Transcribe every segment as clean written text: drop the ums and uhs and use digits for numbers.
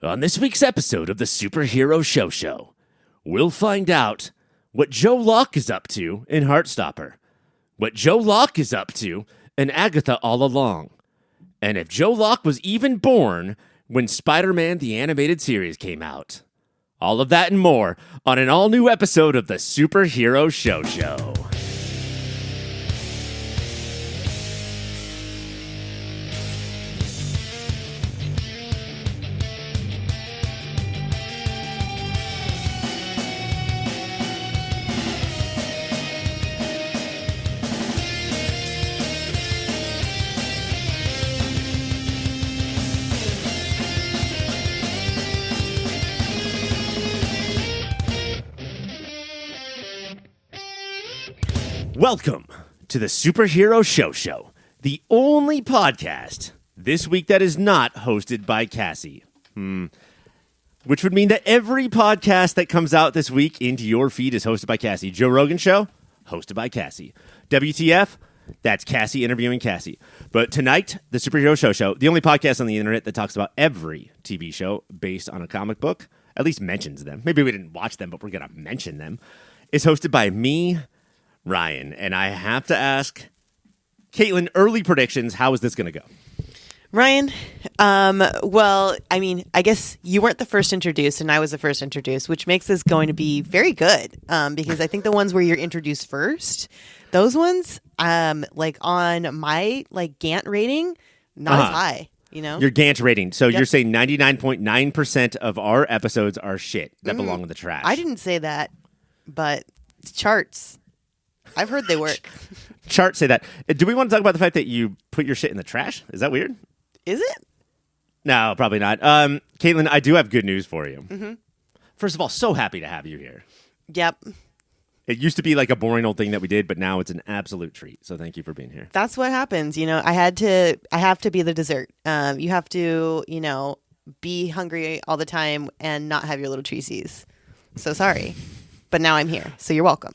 On this week's episode of the Superhero Show, we'll find out what Joe Locke is up to in Heartstopper, what Joe Locke is up to in Agatha All Along, and if Joe Locke was even born when Spider-Man the Animated Series came out. All of that and more on an all-new episode of the Superhero Show. Welcome to the Superhero Show, the only podcast this week that is not hosted by Cassie. Which would mean that every podcast that comes out this week into your feed is hosted by Cassie. Joe Rogan Show, hosted by Cassie. WTF, that's Cassie interviewing Cassie. But tonight, the Superhero Show, the only podcast on the internet that talks about every TV show based on a comic book, at least mentions them. Maybe we didn't watch them, but we're going to mention them, is hosted by me, Ryan, and I have to ask, Caitlin, early predictions, how is this going to go? Ryan, well, I mean, I guess you weren't the first introduced and I was the first introduced, which makes this going to be very good because I think the ones where you're introduced first, those ones, like on my Gantt rating, not as high, you know? Your Gantt rating. So You're saying 99.9% of our episodes are shit that belong in the trash. I didn't say that, but charts. I've heard they work. Charts say that. Do we want to talk about the fact that you put your shit in the trash? Is that weird? Is it? No, probably not. Caitlin, I do have good news for you. Mm-hmm. First of all, so happy to have you here. Yep. It used to be like a boring old thing that we did, but now it's an absolute treat. So thank you for being here. That's what happens. You know, I have to be the dessert. You have to, be hungry all the time and not have your little treacies. So sorry. But now I'm here. So you're welcome.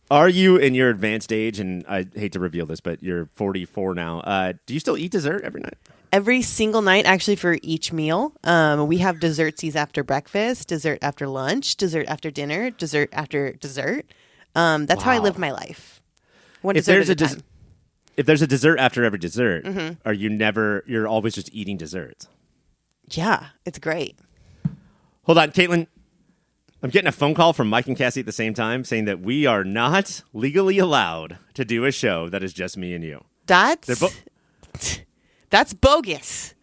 Are you in your advanced age, and I hate to reveal this, but you're 44 now, do you still eat dessert every night? Every single night, actually, for each meal. We have dessertsies after breakfast, dessert after lunch, dessert after dinner, dessert after dessert. That's how I live my life. One dessert at a time. If there's a dessert after every dessert, you're always just eating desserts? Yeah, it's great. Hold on, Caitlin. I'm getting a phone call from Mike and Cassie at the same time saying that we are not legally allowed to do a show that is just me and you. That's bogus.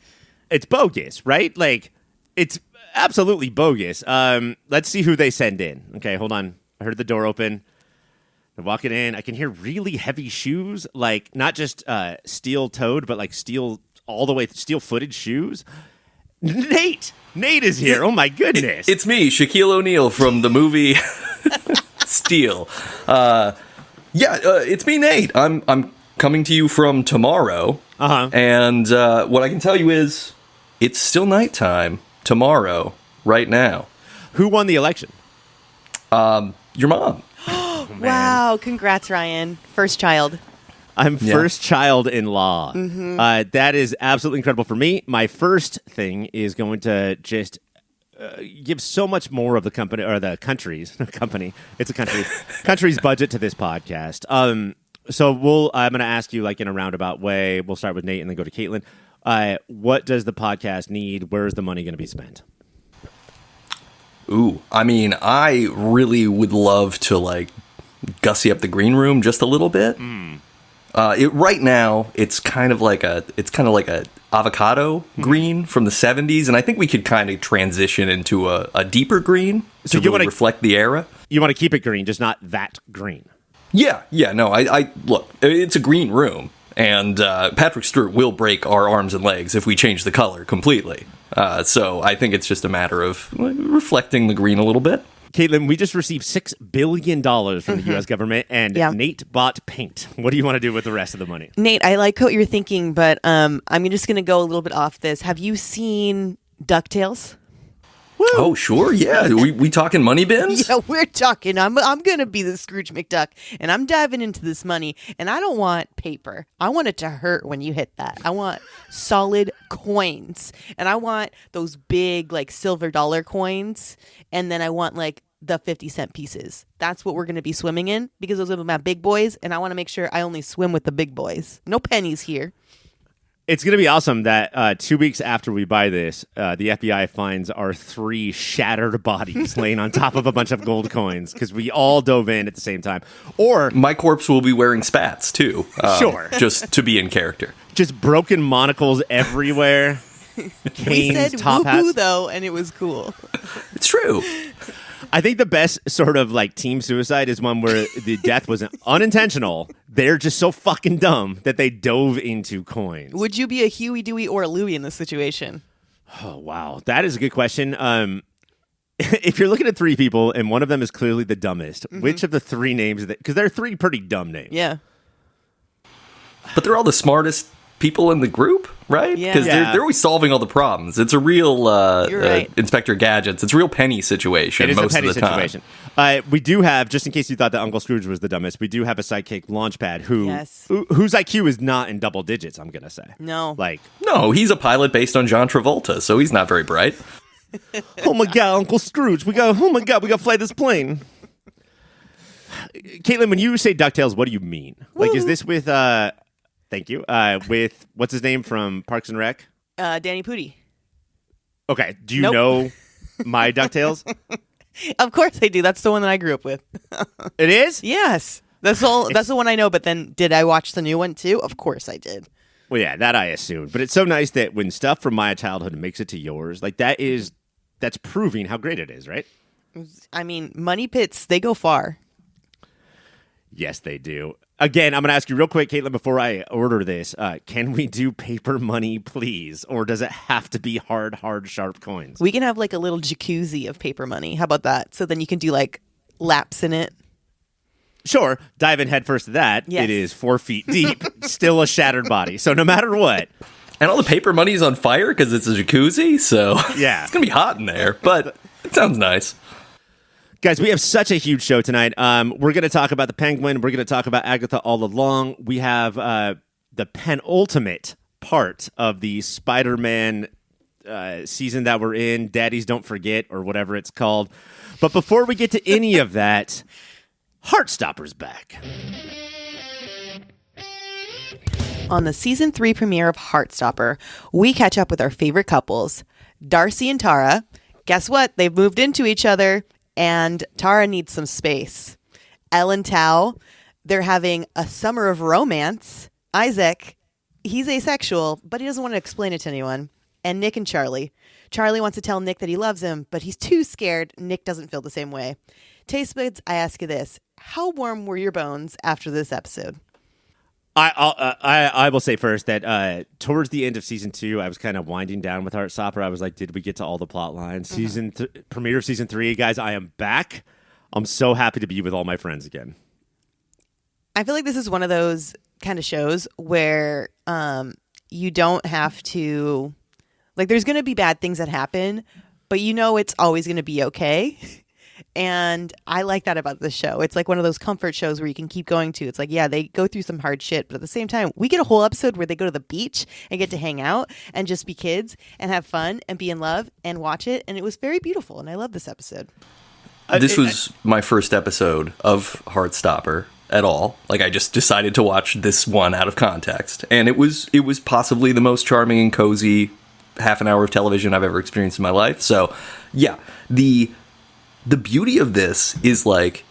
It's bogus, right? Like, it's absolutely bogus. Let's see who they send in. Okay, hold on. I heard the door open. They're walking in. I can hear really heavy shoes, like not just steel-toed, but like steel-footed shoes. Nate is here. Oh, my goodness. It's me, Shaquille O'Neal from the movie Steel. It's me, Nate. I'm coming to you from tomorrow. And what I can tell you is it's still nighttime tomorrow, right now. Who won the election? Your mom. Wow. Congrats, Ryan. First child. I'm first child-in-law. Mm-hmm. That is absolutely incredible for me. My first thing is going to just give so much more of the company, or the country's company. It's a country. Country's budget to this podcast. So I'm going to ask you, like, in a roundabout way. We'll start with Nate and then go to Caitlin. What does the podcast need? Where is the money going to be spent? Ooh, I mean, I really would love to gussy up the green room just a little bit. Right now, it's kind of like a avocado green from the 70s, and I think we could kind of transition into a deeper green to really reflect the era. You want to keep it green, just not that green. Yeah, no, I look, it's a green room, and Patrick Stewart will break our arms and legs if we change the color completely. So I think it's just a matter of reflecting the green a little bit. Caitlin, we just received $6 billion from the U.S. government, and Nate bought paint. What do you want to do with the rest of the money? Nate, I like what you're thinking, but I'm just going to go a little bit off this. Have you seen DuckTales? Oh, sure, yeah. We talking money bins? Yeah, we're talking. I'm gonna be the Scrooge McDuck, and I'm diving into this money. And I don't want paper. I want it to hurt when you hit that. I want solid coins, and I want those big like silver dollar coins, and then I want like the 50-cent pieces. That's what we're gonna be swimming in because those are my big boys, and I want to make sure I only swim with the big boys. No pennies here. It's going to be awesome that 2 weeks after we buy this, the FBI finds our 3 shattered bodies laying on top of a bunch of gold coins because we all dove in at the same time. Or My corpse will be wearing spats, too. Sure. Just to be in character. just broken monocles everywhere. Canes, We said top woohoo hats. though, and it was cool. It's true. I think the best sort of like team suicide is one where the death was unintentional. They're just so fucking dumb that they dove into coins. Would you be a Huey, Dewey, or a Louie in this situation? Oh, wow. That is a good question. If you're looking at 3 people and one of them is clearly the dumbest, which of the 3 names, because there are 3 pretty dumb names. Yeah. But they're all the smartest people in the group, right? Yeah. Because Yeah. they're always solving all the problems. It's a real You're right. Inspector Gadgets. It's a real penny situation It is most a petty of the situation. time. We do have, just in case you thought that Uncle Scrooge was the dumbest, we do have a sidekick Launchpad Yes. whose IQ is not in double digits, I'm going to say. No. Like, No, he's a pilot based on John Travolta, so he's not very bright. oh my God, Uncle Scrooge, we got to fly this plane. Caitlin, when you say DuckTales, what do you mean? Like, is this with, thank you, with, what's his name from Parks and Rec? Danny Pudi. Okay, do you Nope. know my DuckTales? Of course I do. That's the one that I grew up with. It is? Yes. That's all. That's the one I know. But then, did I watch the new one too? Of course I did. Well, yeah, that I assumed. But it's so nice that when stuff from my childhood makes it to yours, like that's proving how great it is, right? I mean, money pits, they go far. Yes, they do. Again, I'm going to ask you real quick, Caitlin, before I order this. Can we do paper money, please? Or does it have to be hard, sharp coins? We can have like a little jacuzzi of paper money. How about that? So then you can do like laps in it. Sure, dive in head first to that. Yes. It is 4 feet deep, still a shattered body. So no matter what. And all the paper money's on fire because it's a jacuzzi, so Yeah. it's going to be hot in there, but it sounds nice. Guys, we have such a huge show tonight. We're going to talk about the Penguin. We're going to talk about Agatha all along. We have the penultimate part of the Spider-Man season that we're in, Daddies Don't Forget, or whatever it's called. But before we get to any of that, Heartstopper's back. On the season 3 premiere of Heartstopper, we catch up with our favorite couples, Darcy and Tara. Guess what? They've moved into each other, and Tara needs some space. Elle and Tao, they're having a summer of romance. Isaac, he's asexual, but he doesn't want to explain it to anyone. And Nick and Charlie. Charlie wants to tell Nick that he loves him, but he's too scared. Nick doesn't feel the same way. Taste buds, I ask you this. How warm were your bones after this episode? I will say first that towards the end of season 2, I was kind of winding down with Heartstopper. I was like, did we get to all the plot lines? Premiere of season 3, guys, I am back. I'm so happy to be with all my friends again. I feel like this is one of those kind of shows where you don't have to, like, there's going to be bad things that happen, but you know it's always going to be okay. And I like that about this show. It's like one of those comfort shows where you can keep going to. It's like, yeah, they go through some hard shit, but at the same time, we get a whole episode where they go to the beach and get to hang out and just be kids and have fun and be in love and watch it. And it was very beautiful. And I love this episode. This was my first episode of Heartstopper at all. Like, I just decided to watch this one out of context. And it was possibly the most charming and cozy half an hour of television I've ever experienced in my life. So, yeah, the beauty of this is, like,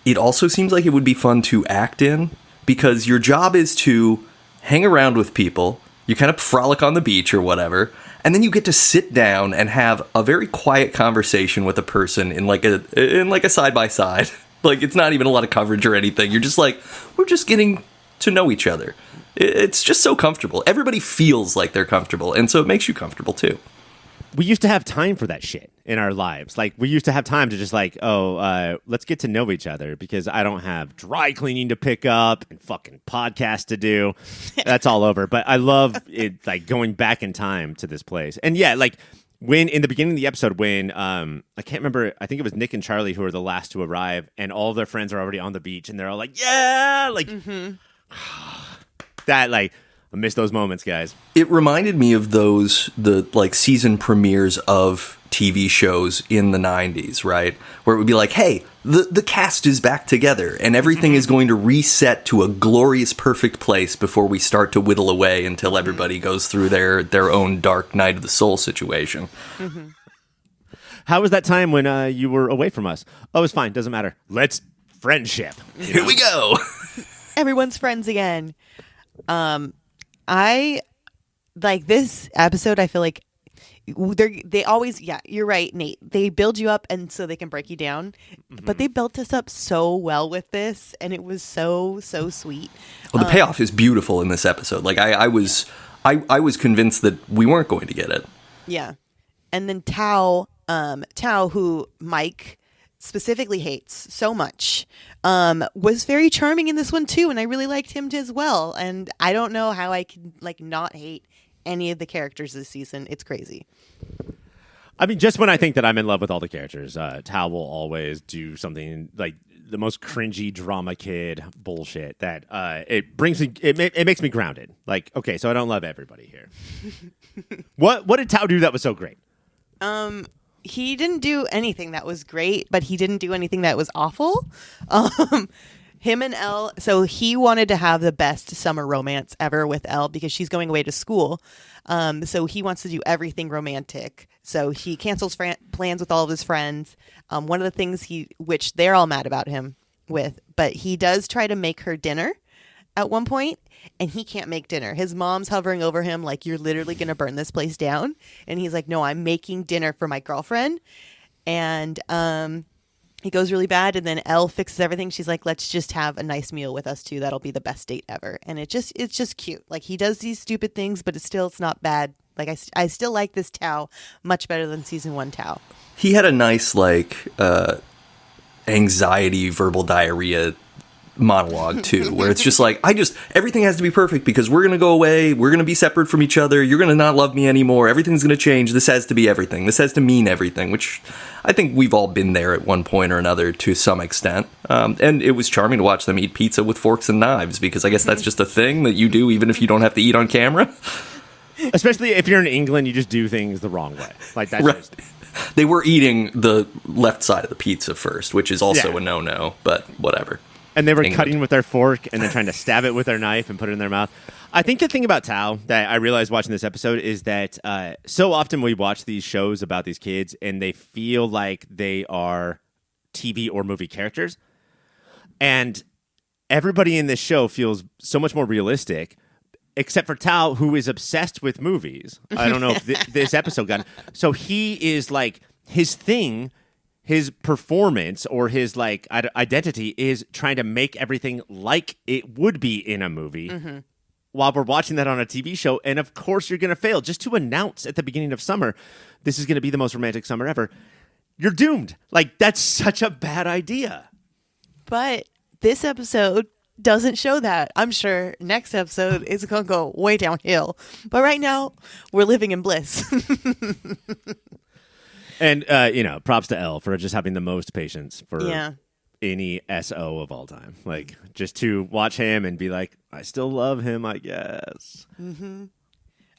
it also seems like it would be fun to act in because your job is to hang around with people, you kind of frolic on the beach or whatever, and then you get to sit down and have a very quiet conversation with a person in like a side-by-side. Like, it's not even a lot of coverage or anything. You're just like, we're just getting to know each other. It's just so comfortable. Everybody feels like they're comfortable, and so it makes you comfortable, too. We used to have time for that shit in our lives. Like, we used to have time to just like, let's get to know each other because I don't have dry cleaning to pick up and fucking podcasts to do. That's all over. But I love it, like, going back in time to this place. And yeah, like, when in the beginning of the episode, when I can't remember, I think it was Nick and Charlie who are the last to arrive, and all of their friends are already on the beach, and they're all like, "Yeah!" Like that. Like, I miss those moments, guys. It reminded me of the like season premieres of TV shows in the 90s, right? Where it would be like, hey, the cast is back together and everything is going to reset to a glorious, perfect place before we start to whittle away until everybody goes through their own dark night of the soul situation. How was that time when you were away from us? Oh, it's fine. Doesn't matter. Let's friendship. Here we go. Everyone's friends again. I like this episode. I feel like they always, yeah, you're right, Nate. They build you up and so they can break you down. But they built us up so well with this, and it was so sweet. Well, the payoff is beautiful in this episode. Like I was convinced that we weren't going to get it. Yeah. And then Tao, who Mike specifically hates so much, was very charming in this one too, and I really liked him as well. And I don't know how I can like not hate any of the characters this season. It's crazy. I mean, just when I think that I'm in love with all the characters, Tao will always do something like the most cringy drama kid bullshit that it brings me. It makes me grounded. Like, okay, so I don't love everybody here. What did Tao do that was so great? He didn't do anything that was great, but he didn't do anything that was awful. Him and Elle, so he wanted to have the best summer romance ever with Elle because she's going away to school. So he wants to do everything romantic. So he cancels plans with all of his friends. One of the things which they're all mad about him with, but he does try to make her dinner at one point, and he can't make dinner. His mom's hovering over him like, you're literally going to burn this place down. And he's like, no, I'm making dinner for my girlfriend. And it goes really bad, and then Elle fixes everything. She's like, let's just have a nice meal with us two. That'll be the best date ever. And it's just cute. Like, he does these stupid things, but it's not bad. Like, I still like this Tao much better than season 1 Tao. He had a nice, like, anxiety, verbal diarrhea monologue too, where it's just like, everything has to be perfect because we're going to go away. We're going to be separate from each other. You're going to not love me anymore. Everything's going to change. This has to be everything. This has to mean everything, which I think we've all been there at one point or another to some extent. And it was charming to watch them eat pizza with forks and knives because I guess that's just a thing that you do even if you don't have to eat on camera. Especially if you're in England, you just do things the wrong way. Like that. Right. They were eating the left side of the pizza first, which is also a no-no, but whatever. And they were cutting with their fork and then trying to stab it with their knife and put it in their mouth. I think the thing about Tao that I realized watching this episode is that so often we watch these shows about these kids and they feel like they are TV or movie characters. And everybody in this show feels so much more realistic, except for Tao, who is obsessed with movies. I don't know if this episode got... So he is like, his thing... His performance or his like identity is trying to make everything like it would be in a movie while we're watching that on a TV show. And of course you're going to fail. Just to announce at the beginning of summer, this is going to be the most romantic summer ever. You're doomed. Like, that's such a bad idea. But this episode doesn't show that. I'm sure next episode is going to go way downhill. But right now we're living in bliss. And, props to Elle for just having the most patience for any SO of all time. Like, just to watch him and be like, I still love him, I guess.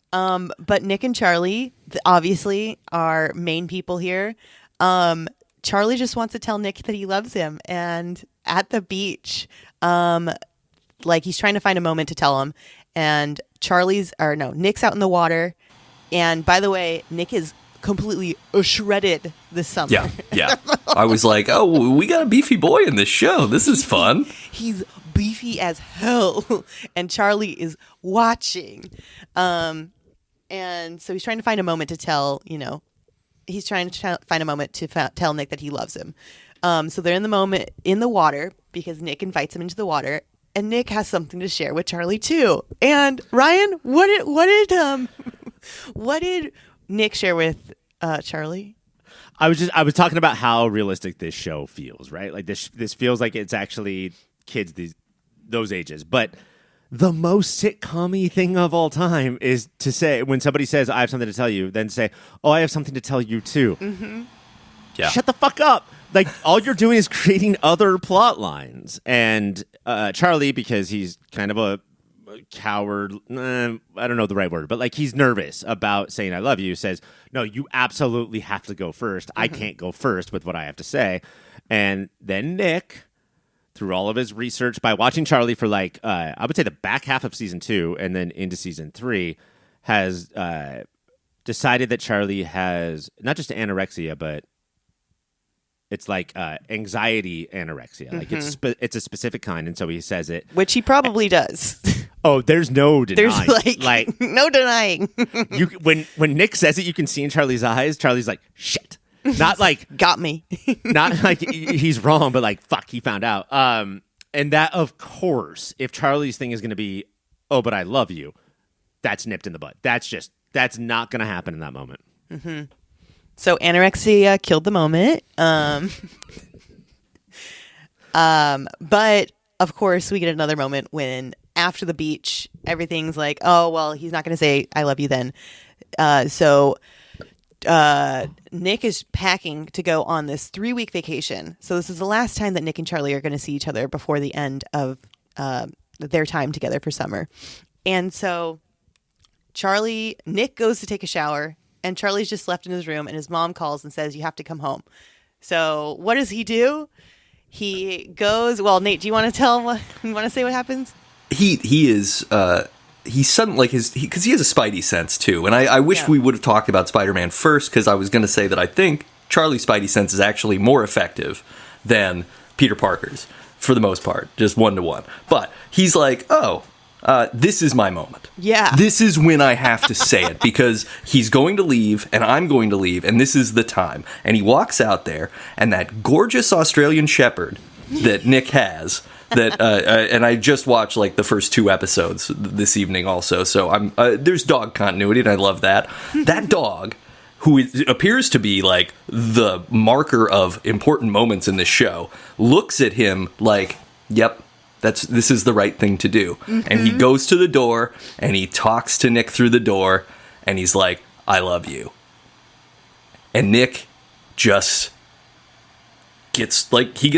But Nick and Charlie, obviously, are main people here. Charlie just wants to tell Nick that he loves him. And at the beach, he's trying to find a moment to tell him. And Nick's out in the water. And by the way, Nick is completely shredded this summer. Yeah. I was like, oh, we got a beefy boy in this show. This is fun. He's beefy as hell. And Charlie is watching. And so he's trying to find a moment to tell, tell Nick that he loves him. So they're in the water because Nick invites him into the water. And Nick has something to share with Charlie too. And Ryan, what did Nick share with Charlie? I was talking about how realistic this show feels, right? Like this feels like it's actually kids those ages. But the most sitcom-y thing of all time is to say, when somebody says, I have something to tell you, then say, oh, I have something to tell you too. Mm-hmm. Yeah. Shut the fuck up. Like, all you're doing is creating other plot lines. And Charlie, because he's kind of a coward, I don't know the right word, but like he's nervous about saying I love you, says, no, you absolutely have to go first. I can't go first with what I have to say. And then Nick, through all of his research, by watching Charlie for like, I would say the back half of season 2 and then into season 3, has decided that Charlie has not just anorexia, but it's like anxiety anorexia. Like it's a specific kind, and so he says it. Which he probably does. Oh, there's no denying. There's like no denying. When Nick says it, you can see in Charlie's eyes. Charlie's like, shit. Not like got me. Not like he's wrong, but like fuck, he found out. And that, of course, if Charlie's thing is going to be, oh, but I love you, that's nipped in the bud. That's not going to happen in that moment. Mm-hmm. So anorexia killed the moment. But of course, we get another moment when after the beach, everything's like, oh, well, he's not going to say I love you then. So Nick is packing to go on this 3-week vacation. So this is the last time that Nick and Charlie are going to see each other before the end of their time together for summer. And so Nick goes to take a shower, and Charlie's just left in his room, and his mom calls and says, you have to come home. So what does he do? He goes, well, Nate, do you want to say what happens? He is, he's suddenly, like, because he has a spidey sense, too. And I wish we would have talked about Spider-Man first, because I was going to say that I think Charlie's spidey sense is actually more effective than Peter Parker's, for the most part, just 1-to-1. But he's like, oh, this is my moment. Yeah. This is when I have to say it, because he's going to leave, and I'm going to leave, and this is the time. And he walks out there, and that gorgeous Australian Shepherd that Nick has, that and I just watched like the first 2 episodes this evening also, so I'm there's dog continuity, and I love that. That dog, who appears to be like the marker of important moments in this show, looks at him like, yep, this is the right thing to do. Mm-hmm. And he goes to the door, and he talks to Nick through the door, and he's like, I love you. And Nick just gets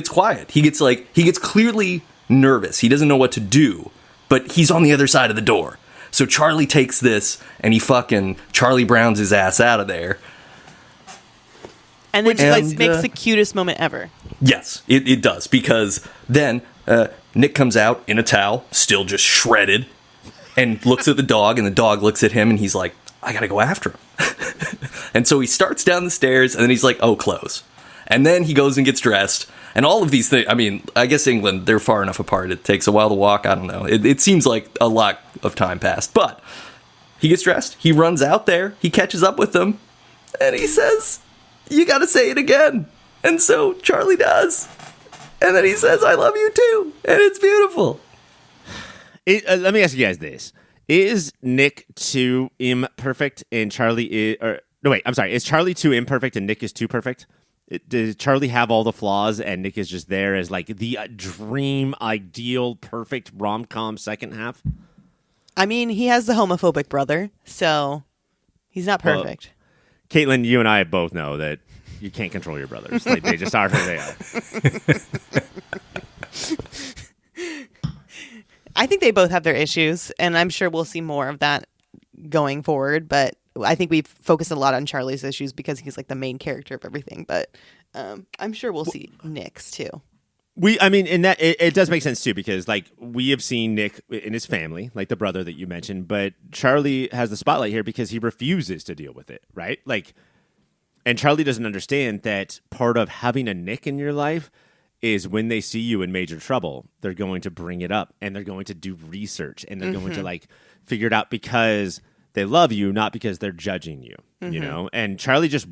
quiet. He gets clearly nervous. He doesn't know what to do, but he's on the other side of the door. So Charlie takes this, and he fucking Charlie Browns his ass out of there. And then makes the cutest moment ever. Yes, it does, because then Nick comes out in a towel, still just shredded, and looks at the dog, and the dog looks at him, and he's like, I gotta go after him. And so he starts down the stairs, and then he's like, oh, close. And then he goes and gets dressed, and all of these things, I mean, I guess England, they're far enough apart, it takes a while to walk, I don't know. It seems like a lot of time passed, but he gets dressed, he runs out there, he catches up with them, and he says, you gotta say it again. And so Charlie does. And then he says, I love you too. And it's beautiful. Let me ask you guys this. Is Nick too imperfect and Charlie is... is Charlie too imperfect and Nick is too perfect? Does Charlie have all the flaws and Nick is just there as like the dream, ideal, perfect rom-com second half? I mean, he has the homophobic brother, so he's not perfect. Caitlin, you and I both know that you can't control your brothers. Like, they just are who they are. I think they both have their issues, and I'm sure we'll see more of that going forward. But I think we've focused a lot on Charlie's issues because he's like the main character of everything. But I'm sure we'll see Nick's too. It does make sense too, because like we have seen Nick in his family, like the brother that you mentioned, but Charlie has the spotlight here because he refuses to deal with it, right? Like, and Charlie doesn't understand that part of having a Nick in your life is when they see you in major trouble, they're going to bring it up and they're going to do research and they're going to like figure it out because they love you, not because they're judging you, you know? And Charlie has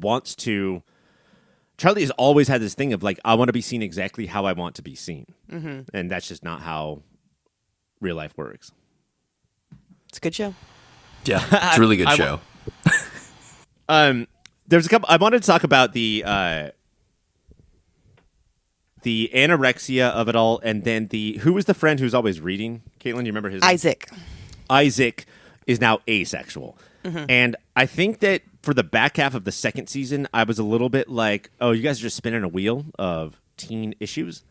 always had this thing of like, I want to be seen exactly how I want to be seen. And that's just not how real life works. It's a good show. Yeah, it's a really good show. There's a couple, I wanted to talk about the the anorexia of it all, and then who was the friend who's always reading? Caitlin, do you remember his name? Isaac. Isaac is now asexual. And I think that for the back half of the second season, I was a little bit like, oh, you guys are just spinning a wheel of teen issues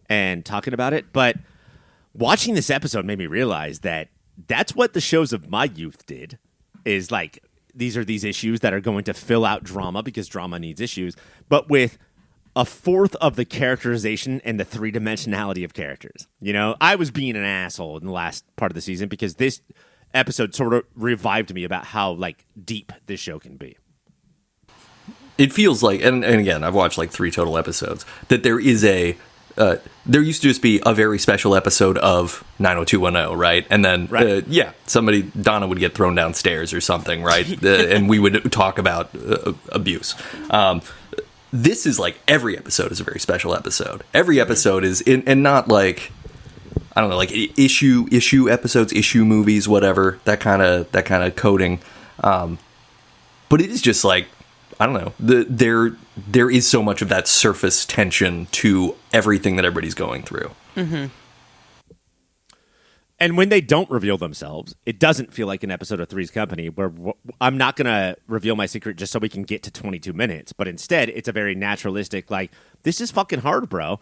and talking about it. But watching this episode made me realize that that's what the shows of my youth did, is like, these are these issues that are going to fill out drama because drama needs issues, but with a fourth of the characterization and the three-dimensionality of characters. You know, I was being an asshole in the last part of the season because this episode sort of revived me about how like deep this show can be. It feels like, and again, I've watched like 3 total episodes, that there is there used to just be a very special episode of 90210, right? And then, Donna would get thrown downstairs or something, right? And we would talk about abuse. This is like every episode is a very special episode. Every episode is, and not like, I don't know, like issue episodes, issue movies, whatever, that kind of coding. But it is just like, I don't know, there is so much of that surface tension to everything that everybody's going through. Mm-hmm. And when they don't reveal themselves, it doesn't feel like an episode of Three's Company where I'm not going to reveal my secret just so we can get to 22 minutes. But instead, it's a very naturalistic, like, this is fucking hard, bro.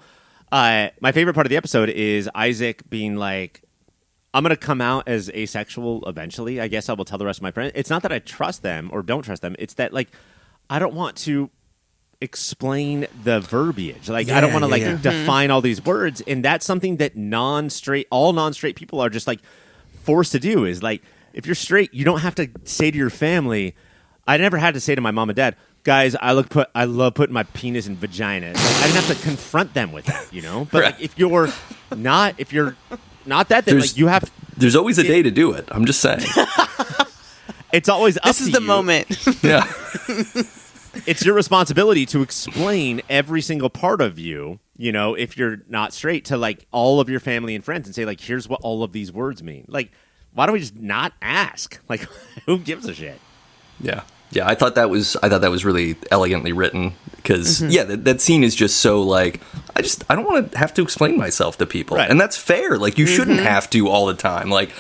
My favorite part of the episode is Isaac being like, I'm going to come out as asexual eventually. I guess I will tell the rest of my friends. It's not that I trust them or don't trust them. It's that, like, I don't want to explain the verbiage. Like, I don't want to define all these words. And that's something that all non-straight people are just like forced to do, is like, if you're straight, you don't have to say to your family. I never had to say to my mom and dad, guys, I love putting my penis in vagina. Like, I didn't have to confront them with that, you know? But like, if you're not that, then like you have. There's always a day to do it. I'm just saying. It's always up This is to the you. moment. Yeah. It's your responsibility to explain every single part of you, you know, if you're not straight, to like all of your family and friends and say, like, here's what all of these words mean. Like, why don't we just not ask? Like, who gives a shit? Yeah. Yeah, I thought that was really elegantly written because that scene is just so like, I don't want to have to explain myself to people. Right. And that's fair. Like, you shouldn't have to all the time. Like,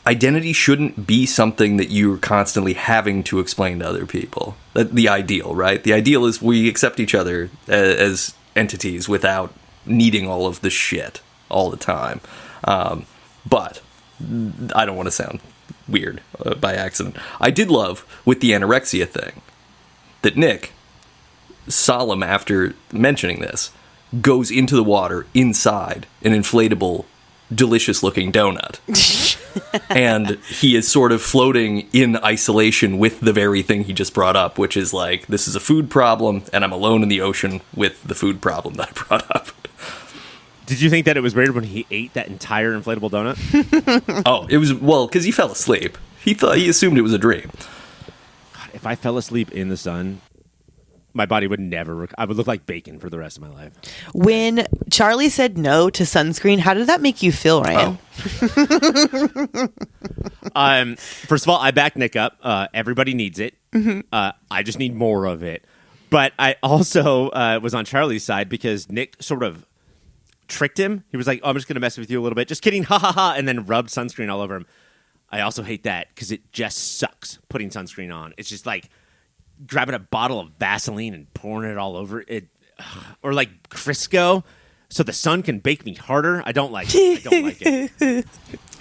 identity shouldn't be something that you're constantly having to explain to other people. The ideal, right? The ideal is we accept each other as entities without needing all of the shit all the time. But I don't want to sound weird by accident. I did love with the anorexia thing that Nick, solemn after mentioning this, goes into the water inside an inflatable, delicious-looking donut. And he is sort of floating in isolation with the very thing he just brought up, which is like, this is a food problem, and I'm alone in the ocean with the food problem that I brought up. Did you think that it was weird when he ate that entire inflatable donut? Oh, it was, well, because he fell asleep. He assumed it was a dream. God, if I fell asleep in the sun, my body would never. I would look like bacon for the rest of my life. When Charlie said no to sunscreen, how did that make you feel, Ryan? First of all, I back Nick up. Everybody needs it. I just need more of it. But I also was on Charlie's side because Nick sort of tricked him. He was like, oh, I'm just going to mess with you a little bit. Just kidding. Ha, ha, ha. And then rubbed sunscreen all over him. I also hate that because it just sucks putting sunscreen on. It's just like grabbing a bottle of Vaseline and pouring it all over it. Or like Crisco so the sun can bake me harder. I don't like it.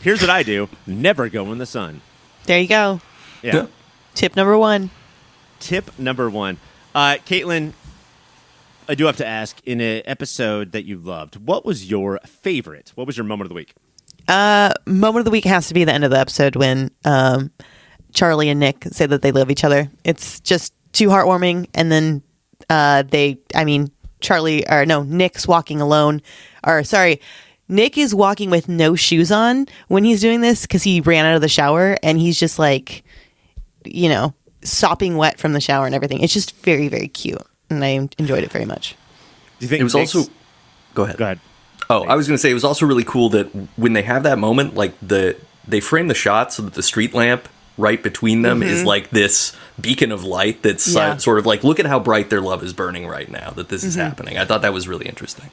Here's what I do. Never go in the sun. There you go. Yeah. Tip number 1. Tip number 1. Caitlin, I do have to ask, in an episode that you loved, what was your favorite? What was your moment of the week? Moment of the week has to be the end of the episode when Charlie and Nick say that they love each other. It's just too heartwarming. And then Nick's walking alone. Nick is walking with no shoes on when he's doing this because he ran out of the shower and he's just like, you know, sopping wet from the shower and everything. It's just very, very cute. And I enjoyed it very much. Do you think it was also... Go ahead. Go ahead. Oh, I was going to say, it was also really cool that when they have that moment, like they frame the shot so that the street lamp right between them is like this beacon of light that's sort of like, look at how bright their love is burning right now that this is happening. I thought that was really interesting.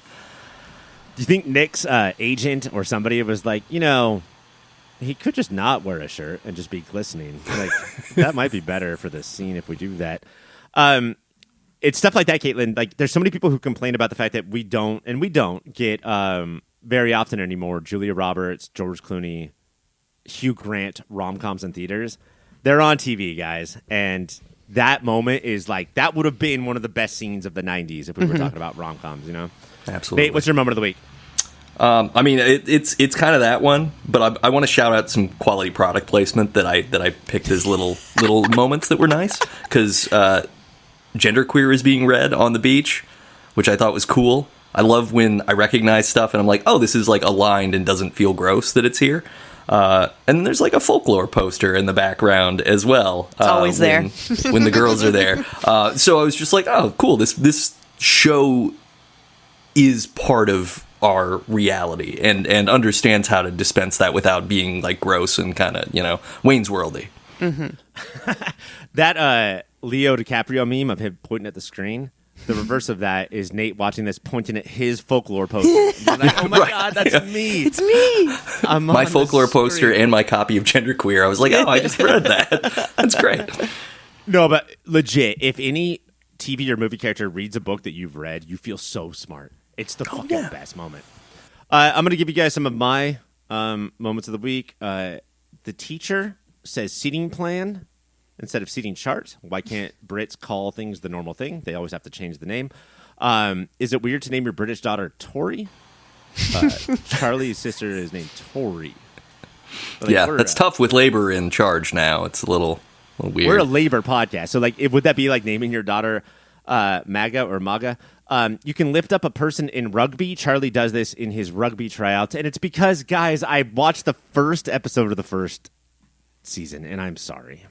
Do you think Nick's agent or somebody was like, he could just not wear a shirt and just be glistening? Like, that might be better for the scene if we do that. It's stuff like that, Caitlin. Like, there's so many people who complain about the fact that we don't get very often anymore Julia Roberts, George Clooney, Hugh Grant rom-coms in theaters. They're on TV, guys, and that moment is like, that would have been one of the best scenes of the 90s if we were talking about rom-coms, Absolutely. Nate, what's your moment of the week? I mean, it's kind of that one, but I want to shout out some quality product placement that I picked as little moments that were nice, because genderqueer is being read on the beach, which I thought was cool. I love when I recognize stuff and I'm like, oh, this is like aligned and doesn't feel gross that it's here. And there's like a folklore poster in the background as well. It's always there. When the girls are there. So I was just like, oh, cool. This show is part of our reality and understands how to dispense that without being like gross and kind of, Wayne's Worldy. That Leo DiCaprio meme of him pointing at the screen, the reverse of that is Nate watching this pointing at his folklore poster. Like, oh my God, that's me. It's me. My folklore poster and my copy of Genderqueer. I was like, oh, I just read that. That's great. No, but legit, if any TV or movie character reads a book that you've read, you feel so smart. It's the fucking best moment. I'm going to give you guys some of my moments of the week. The teacher says seating plan instead of seating chart. Why can't Brits call things the normal thing? They always have to change the name. Is it weird to name your British daughter Tori? Charlie's sister is named Tori. Like, that's tough with labor in charge now. It's a little weird. We're a labor podcast. So, like, would that be like naming your daughter MAGA or MAGA? You can lift up a person in rugby. Charlie does this in his rugby tryouts. And it's because, guys, I watched the first episode of the first season, and I'm sorry.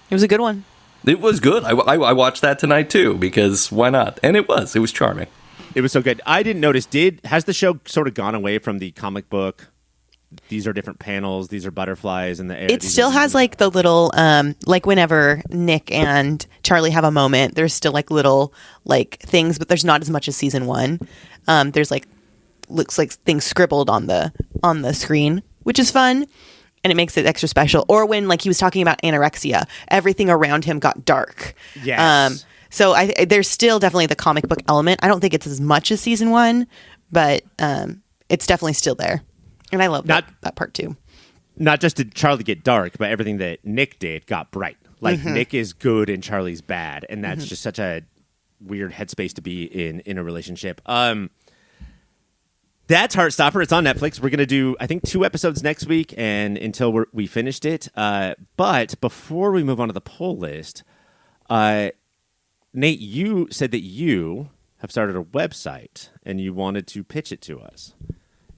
It was a good one. It was good. I watched that tonight, too, because why not? And it was charming. It was so good. I didn't notice. Has the show sort of gone away from the comic book? These are different panels. These are butterflies in the air. It still has like the little, like whenever Nick and Charlie have a moment, there's still like little like things, but there's not as much as season one. There's like, looks like things scribbled on the screen, which is fun. And it makes it extra special. Or when like he was talking about anorexia, everything around him got dark. Yes. So there's still definitely the comic book element. I don't think it's as much as season one, but it's definitely still there. And I love that part too. Not just did Charlie get dark, but everything that Nick did got bright. Like Nick is good and Charlie's bad. And that's just such a weird headspace to be in a relationship. That's Heartstopper. It's on Netflix. We're going to do, I think, 2 episodes next week and until we finished it. But before we move on to the poll list, Nate, you said that you have started a website and you wanted to pitch it to us.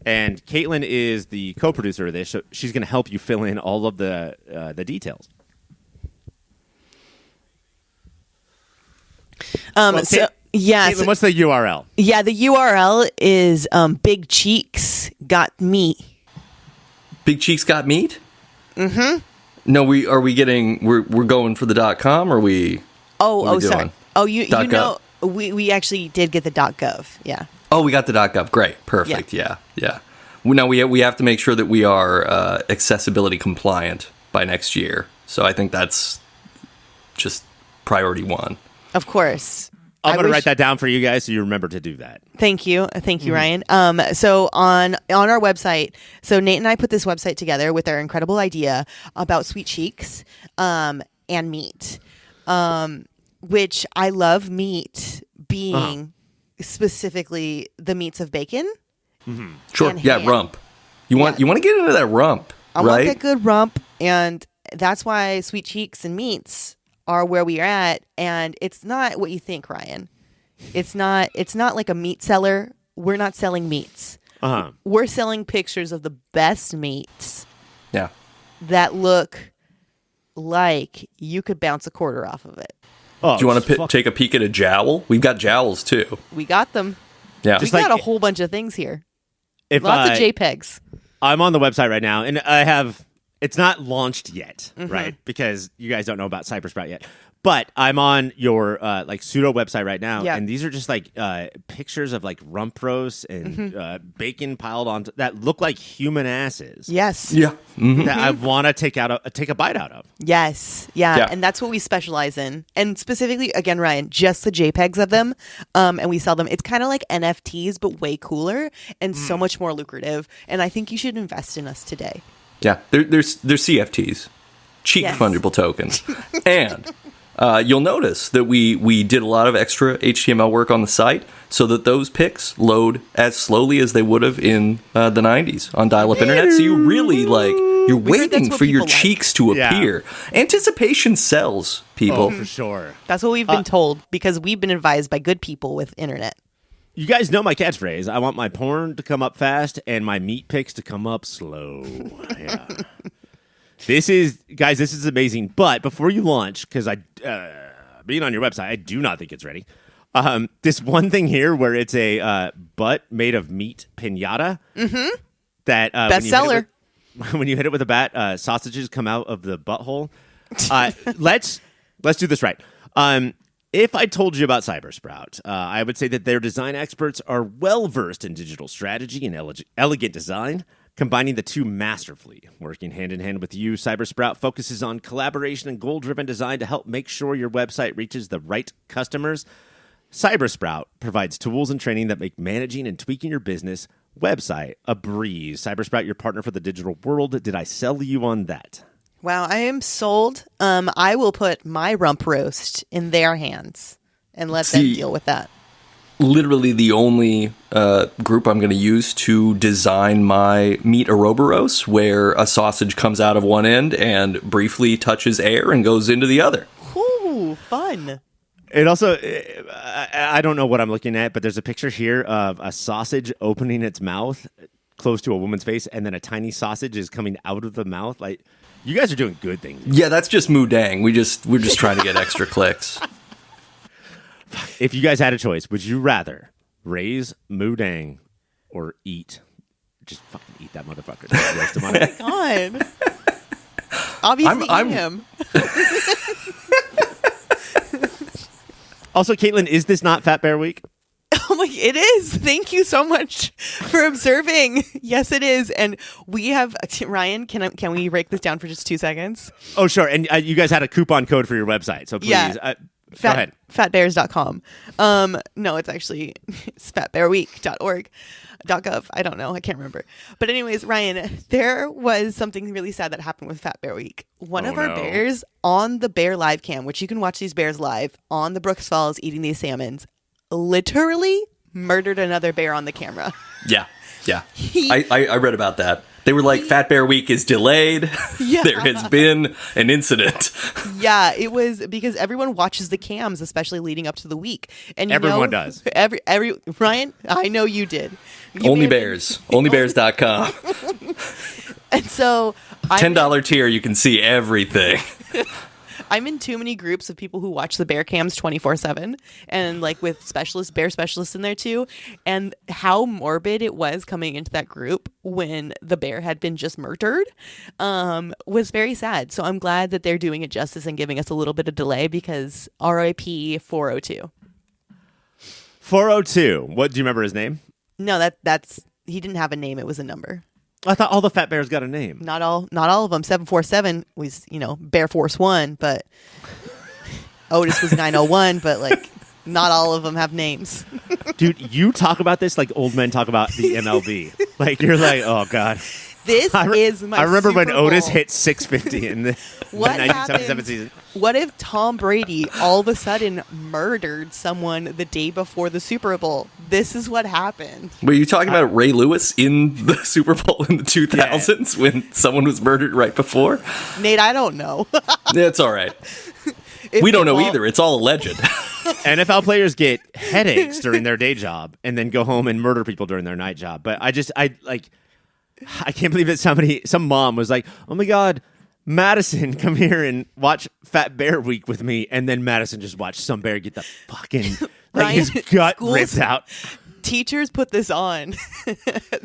And Caitlin is the co-producer of this, so she's going to help you fill in all of the details. Caitlin, what's the URL? Yeah, the URL is Big Cheeks Got Meat. Big Cheeks Got Meat? Mm-hmm. No, we're going for the .com, or are we? Sorry. Oh, you know, we actually did get the .gov. Yeah. Oh, we got the .gov. Great. Perfect. Yeah. Now we have to make sure that we are accessibility compliant by next year. So I think that's just priority one. Of course. I'm going to write that down for you guys so you remember to do that. Thank you, Ryan. So on our website, so Nate and I put this website together with our incredible idea about sweet cheeks and meat, which I love meat being specifically the meats of bacon. Mm-hmm. Sure. Yeah, rump. You want to get into that rump, I want that good rump, and that's why sweet cheeks and meats are where we are at, and it's not what you think, Ryan. It's not like a meat seller. We're not selling meats. We're selling pictures of the best meats. Yeah. That look like you could bounce a quarter off of it. Oh, do you want to take a peek at a jowl? We've got jowls too. We got them. Yeah. We got a whole bunch of things here. Lots of JPEGs. I'm on the website right now, and I have it's not launched yet, right? Because you guys don't know about Cybersprout yet. But I'm on your like pseudo website right now, and these are just like pictures of like rump roasts and bacon piled on that look like human asses. Yes. Yeah. That I want to take a bite out of. Yes. Yeah. And that's what we specialize in. And specifically, again, Ryan, just the JPEGs of them. And we sell them. It's kind of like NFTs, but way cooler and so much more lucrative. And I think you should invest in us today. Yeah. There's CFTs, cheap fungible tokens. And you'll notice that we did a lot of extra HTML work on the site so that those pics load as slowly as they would have in the 90s on dial-up internet. So you really you're waiting for your cheeks to appear. Anticipation sells, people. Oh, for sure. That's what we've been told because we've been advised by good people with internet. You guys know my catchphrase. I want my porn to come up fast and my meat pics to come up slow. Yeah. This is amazing. But before you launch, because being on your website, I do not think it's ready. This one thing here where it's a butt made of meat pinata. That bestseller. When you hit it with a bat, sausages come out of the butthole. Let's do this right. If I told you about Cybersprout, I would say that their design experts are well versed in digital strategy and elegant design. Combining the two masterfully. Working hand in hand with you, Cybersprout focuses on collaboration and goal-driven design to help make sure your website reaches the right customers. Cybersprout provides tools and training that make managing and tweaking your business website a breeze. Cybersprout, your partner for the digital world. Did I sell you on that? Wow, I am sold. I will put my rump roast in their hands and let them deal with that. Literally the only group I'm going to use to design my meat Ouroboros, where a sausage comes out of one end and briefly touches air and goes into the other. Ooh, fun. It also, I don't know what I'm looking at, but there's a picture here of a sausage opening its mouth close to a woman's face, and then a tiny sausage is coming out of the mouth. Like, you guys are doing good things. Yeah, that's just moo dang. We're just trying to get extra clicks. If you guys had a choice, would you rather raise moo dang or eat? Just fucking eat that motherfucker. Roast him on it. Oh my God. Obviously eat him. Also, Caitlin, is this not Fat Bear Week? Oh my, it is. Thank you so much for observing. Yes, it is. And we have, Ryan, can we break this down for just 2 seconds? Oh, sure. And you guys had a coupon code for your website. So please, go ahead. Fatbears.com. No, it's actually it's fatbearweek.org.gov. I don't know. I can't remember. But anyways, Ryan, there was something really sad that happened with Fat Bear Week. One of our bears on the bear live cam, which you can watch these bears live on the Brooks Falls eating these salmons, literally murdered another bear on the camera. Yeah. I read about that. They were like, Fat Bear Week is delayed. Yeah. There has been an incident. Yeah, it was because everyone watches the cams, especially leading up to the week. And everyone does. Every Ryan, I know you did. Only Bears. Onlybears.com. And so $10 tier, you can see everything. I'm in too many groups of people who watch the bear cams 24/7 and like with bear specialists in there too. And how morbid it was coming into that group when the bear had been just murdered was very sad. So I'm glad that they're doing it justice and giving us a little bit of delay because RIP 402. 402. What, do you remember his name? No, that's he didn't have a name. It was a number. I thought all the fat bears got a name. Not all of them. 747 was, Bear Force 1, but Otis was 901, but like not all of them have names. Dude, you talk about this like old men talk about the MLB. Like you're like, oh God. This is my I remember Super when Otis Bowl. hit 650 in the 1977 season. What if Tom Brady all of a sudden murdered someone the day before the Super Bowl? This is what happened. Were you talking about Ray Lewis in the Super Bowl in the 2000s when someone was murdered right before? Nate, I don't know. It's all right. We don't know either. It's all alleged. NFL players get headaches during their day job and then go home and murder people during their night job. But I can't believe that some mom was like, oh my God, Madison, come here and watch Fat Bear Week with me. And then Madison just watched some bear get the fucking, like his gut ripped out. Teachers put this on.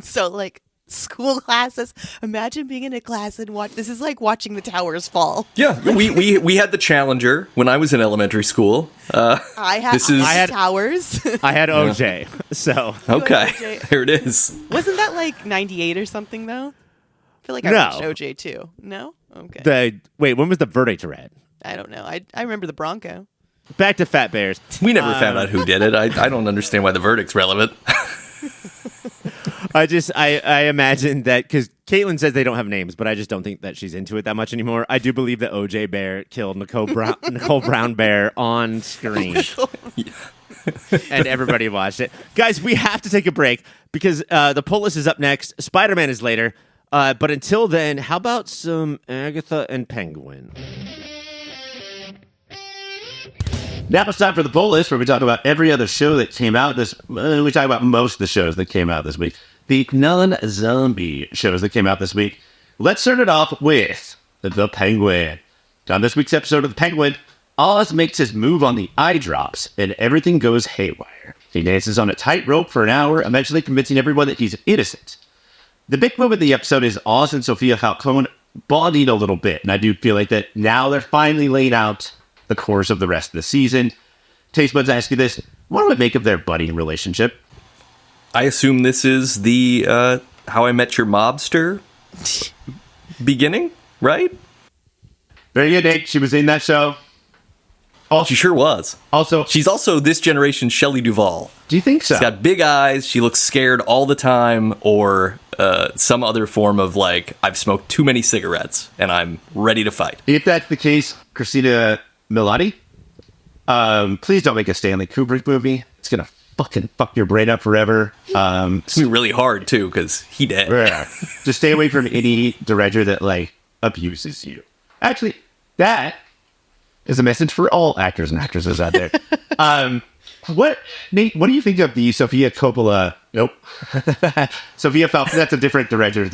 So like school classes. Imagine being in a class and watch. This is like watching the towers fall. Yeah, we had the Challenger when I was in elementary school. I had towers. I had OJ, so Okay, OJ. there it is. Wasn't that like 98 or something though? I feel like I No. watched OJ too. No? Okay. Wait, when was the verdict read? I don't know. I remember the Bronco. Back to Fat Bears. We never found out who did it. I don't understand why the verdict's relevant. I imagine that because Caitlin says they don't have names, but I just don't think that she's into it that much anymore. I do believe that OJ Bear killed Nicole Brown Bear on screen. And everybody watched it. Guys, we have to take a break because the pull list is up next. Spider-Man is later. But until then, how about some Agatha and Penguin? Now it's time for the poll list, where we talk about every other show that came out we talk about most of the shows that came out this week. The non-zombie shows that came out this week. Let's start it off with The Penguin. On this week's episode of The Penguin, Oz makes his move on the eye drops, and everything goes haywire. He dances on a tightrope for an hour, eventually convincing everyone that he's innocent. The big moment of the episode is Oz and Sophia Falcone bonding a little bit, and I do feel like that now they're finally laying out the course of the rest of the season. Taste Buds, ask you this: what do I make of their budding relationship? I assume this is the How I Met Your Mobster beginning, right? Very good, Nate. She was in that show. She sure was. Also, She's also this generation's Shelley Duvall. do you think so? She's got big eyes. She looks scared all the time, or some other form of like, I've smoked too many cigarettes and I'm ready to fight. If that's the case, Christina Milioti, please don't make a Stanley Kubrick movie. It's gonna fucking fuck your brain up forever. It's gonna be really hard too, because he dead. Yeah. Just stay away from any director that like abuses you. Actually, that is a message for all actors and actresses out there. Nate, what do you think of the Sofia Coppola? Nope. Sofia Falcone. That's a different director.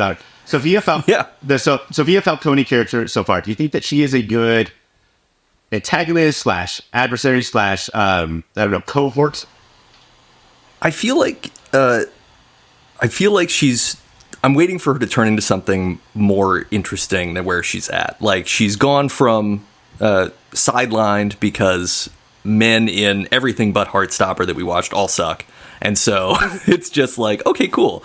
Sofia Falcone. Yeah. Sofia Falcone character so far. Do you think that she is a good antagonist / adversary / I don't know, cohort? I feel like she's. I'm waiting for her to turn into something more interesting than where she's at. Like, she's gone from sidelined because men in everything but Heartstopper that we watched all suck. And so it's just like, okay, cool.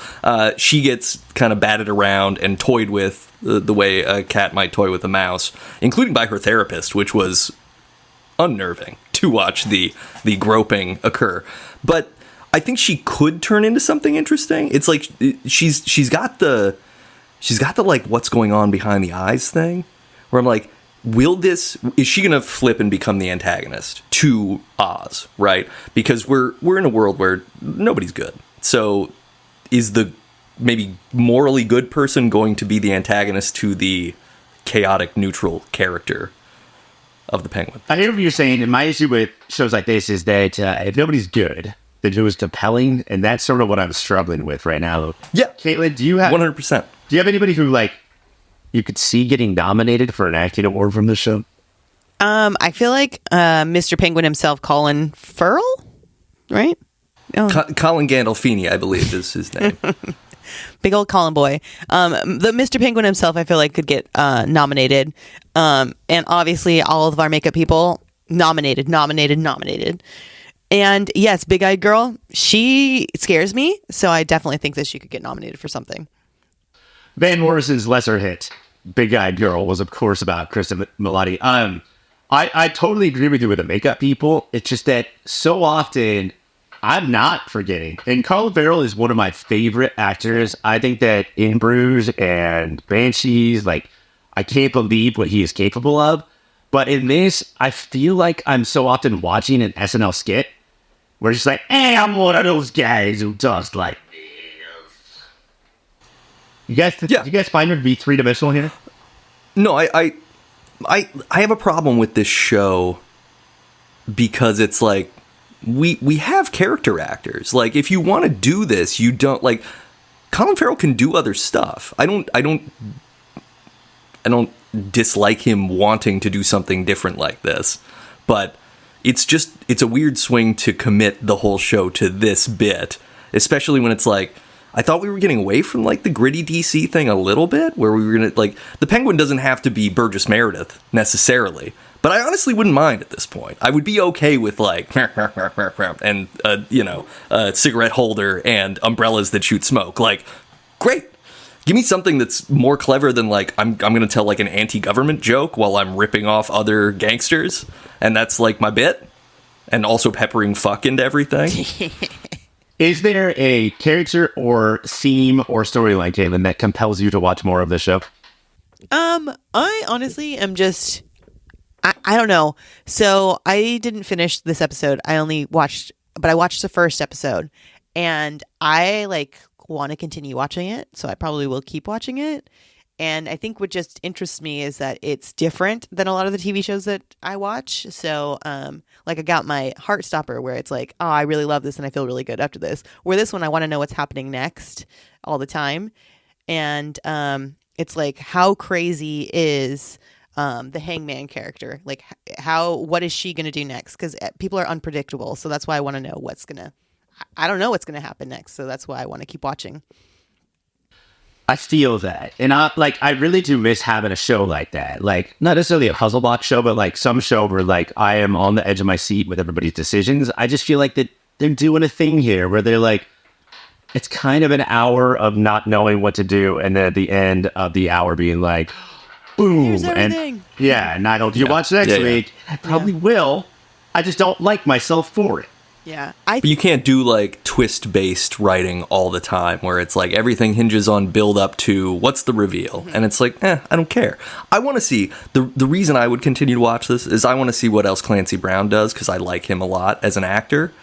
She gets kind of batted around and toyed with the way a cat might toy with a mouse, including by her therapist, which was unnerving to watch the groping occur. But I think she could turn into something interesting. It's like she's got the like what's going on behind the eyes thing, where I'm like, is she gonna flip and become the antagonist to Oz, right? Because we're in a world where nobody's good. So is the maybe morally good person going to be the antagonist to the chaotic neutral character of the Penguin? I hear what you're saying, and my issue with shows like this is that if nobody's good, then it was compelling, and that's sort of what I'm struggling with right now. Yeah. Caitlin, do you have 100%. Do you have anybody who like you could see getting nominated for an acting award from this show? I feel like Mr. Penguin himself, Colin Farrell, right? Oh. Colin Gandolfini, I believe, is his name. Big old Colin boy. The Mr. Penguin himself, I feel like, could get nominated. And obviously, all of our makeup people nominated. And yes, Big Eyed Girl, she scares me. So I definitely think that she could get nominated for something. Van Morrison's lesser hit, Big Eyed Girl, was of course about Kristen Milioti. I totally agree with you with the makeup people. It's just that so often I'm not forgetting. And Colin Farrell is one of my favorite actors. I think that in Bruges and Banshees, like, I can't believe what he is capable of. But in this, I feel like I'm so often watching an SNL skit where it's just like, hey, I'm one of those guys who talks like this. You guys find her to be three-dimensional here? No, I have a problem with this show because it's like we have character actors. Like, if you want to do this, you don't like Colin Farrell can do other stuff. I don't dislike him wanting to do something different like this, but it's a weird swing to commit the whole show to this bit, especially when it's like, I thought we were getting away from like the gritty DC thing a little bit, where we were gonna like the Penguin doesn't have to be Burgess Meredith necessarily, but I honestly wouldn't mind at this point. I would be okay with like and a cigarette holder and umbrellas that shoot smoke. Like, great. Give me something that's more clever than like I'm gonna tell like an anti-government joke while I'm ripping off other gangsters, and that's like my bit, and also peppering fuck into everything. Is there a character or theme or storyline, Caitlin, that compels you to watch more of the show? I honestly am just I don't know. So I didn't finish this episode. I watched the first episode, and I like want to continue watching it, so I probably will keep watching it. And I think what just interests me is that it's different than a lot of the TV shows that I watch. So, like I got my Heartstopper where it's like, oh, I really love this and I feel really good after this. Where this one, I want to know what's happening next all the time. And it's like, how crazy is the Hangman character? Like, what is she going to do next? Because people are unpredictable. So that's why I want to know I don't know what's going to happen next. So that's why I want to keep watching. I feel that. And I really do miss having a show like that. Like, not necessarily a puzzle box show, but like some show where like I am on the edge of my seat with everybody's decisions. I just feel like that they're doing a thing here where they're like, it's kind of an hour of not knowing what to do. And then at the end of the hour being like, boom. Here's everything. And I don't, do you watch next week? I probably will. I just don't like myself for it. Yeah. But you can't do like twist-based writing all the time where it's like everything hinges on build up to what's the reveal. Mm-hmm. And it's like, I don't care. I want to see, the reason I would continue to watch this is I want to see what else Clancy Brown does because I like him a lot as an actor.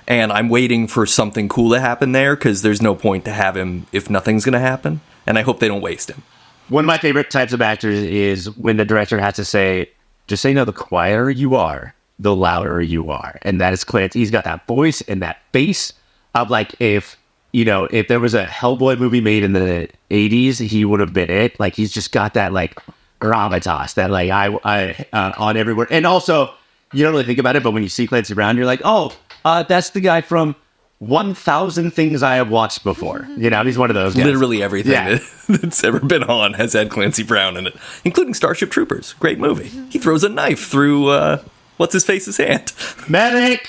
And I'm waiting for something cool to happen there because there's no point to have him if nothing's going to happen. And I hope they don't waste him. One of my favorite types of actors is when the director has to say, just so you know, the quieter you are, the louder you are. And that is Clancy. He's got that voice and that bass of like, if there was a Hellboy movie made in the 80s, he would have been it. Like, he's just got that like gravitas that like I on everywhere. And also, you don't really think about it, but when you see Clancy Brown, you're like, oh, that's the guy from 1,000 Things I Have Watched Before. He's one of those guys. Literally everything that's ever been on has had Clancy Brown in it, including Starship Troopers. Great movie. He throws a knife through what's-his-face's hand. Medic!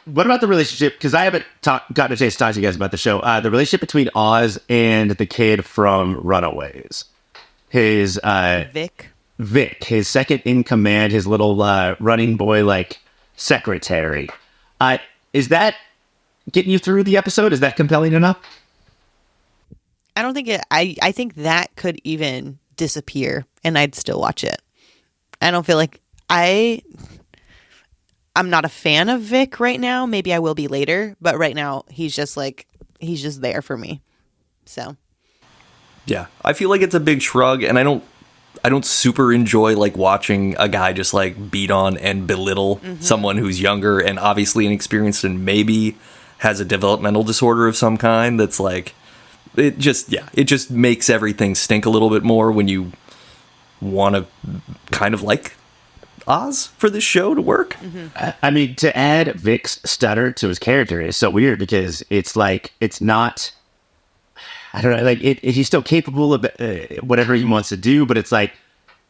What about the relationship? Because I haven't gotten a chance to talk to you guys about the show. The relationship between Oz and the kid from Runaways. His Vic, his second in command, his little running boy like secretary. Is that getting you through the episode? Is that compelling enough? I don't think it. I think that could even disappear, and I'd still watch it. I don't feel like I'm not a fan of Vic right now. Maybe I will be later, but right now he's just there for me. So, yeah, I feel like it's a big shrug, and I don't super enjoy like watching a guy just like beat on and belittle someone who's younger and obviously inexperienced and maybe has a developmental disorder of some kind. That's like, it just makes everything stink a little bit more when you want to kind of like Oz for this show to work. I mean, to add Vic's stutter to his character is so weird because it's like, it's not, I don't know, like he's still capable of whatever he wants to do, but it's like,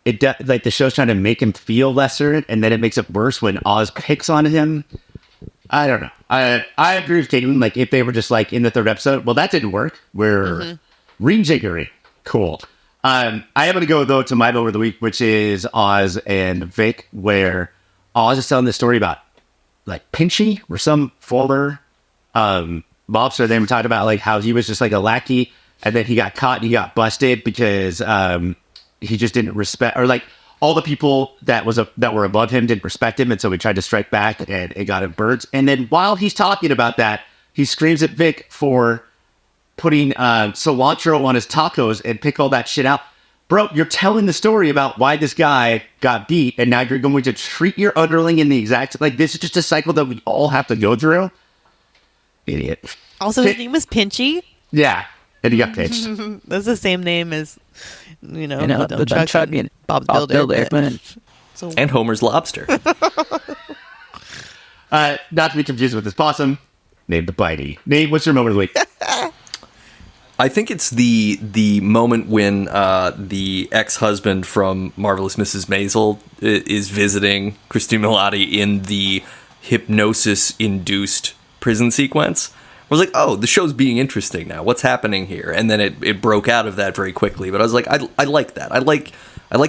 like the show's trying to make him feel lesser, and then it makes it worse when Oz picks on him. I don't know. I agree with Caitlin. Like, if they were just like in the third episode, well, that didn't work. We're rejiggery. Cool. I am going to go, though, to my vote of the week, which is Oz and Vic, where Oz is telling this story about, like, Pinchy, or some former mobster. They were talking about, like, how he was just, like, a lackey, and then he got caught and he got busted because he just didn't respect, or, like, all the people that were above him didn't respect him, and so he tried to strike back, and it got him birds. And then while he's talking about that, he screams at Vic for putting cilantro on his tacos and pick all that shit out. Bro, you're telling the story about why this guy got beat, and now you're going to treat your underling in the exact... Like, this is just a cycle that we all have to go through. Idiot. Also, his name was Pinchy? Yeah, and he got pitched. That's the same name as, the dump truck and Bob's Builder. So, and Homer's Lobster. Not to be confused with this possum, named the Bitey. Nate, what's your moment of the week? I think it's the moment when the ex-husband from Marvelous Mrs. Maisel is visiting Christine Milioti in the hypnosis-induced prison sequence. I was like, oh, the show's being interesting now. What's happening here? And then it broke out of that very quickly. But I was like, I like that. I like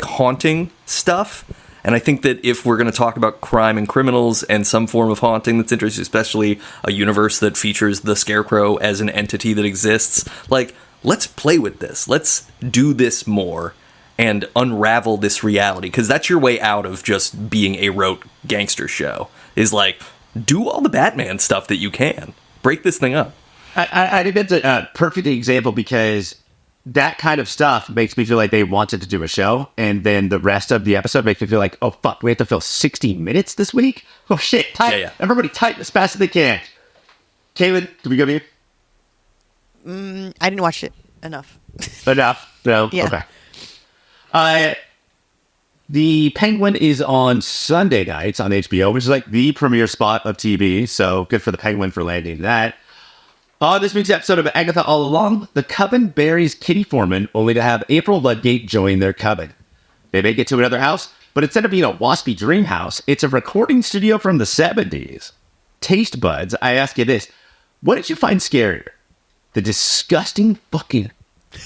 haunting stuff. And I think that if we're going to talk about crime and criminals and some form of haunting that's interesting, especially a universe that features the Scarecrow as an entity that exists, like, let's play with this. Let's do this more and unravel this reality. Because that's your way out of just being a rote gangster show, is like, do all the Batman stuff that you can. Break this thing up. I think that's a perfect example, because that kind of stuff makes me feel like they wanted to do a show, and then the rest of the episode makes me feel like, oh, fuck, we have to fill 60 minutes this week? Oh, shit. Type. Everybody type as fast as they can. Caitlin, do we go to you? I didn't watch it enough. Enough? No? Yeah. Okay. The Penguin is on Sunday nights on HBO, which is like the premiere spot of TV, so good for the Penguin for landing that. On this week's episode of Agatha All Along, the coven buries Kitty Foreman, only to have April Ludgate join their coven. They make it to another house, but instead of being a waspy dream house, it's a recording studio from the 70s. Taste buds, I ask you this. What did you find scarier? The disgusting fucking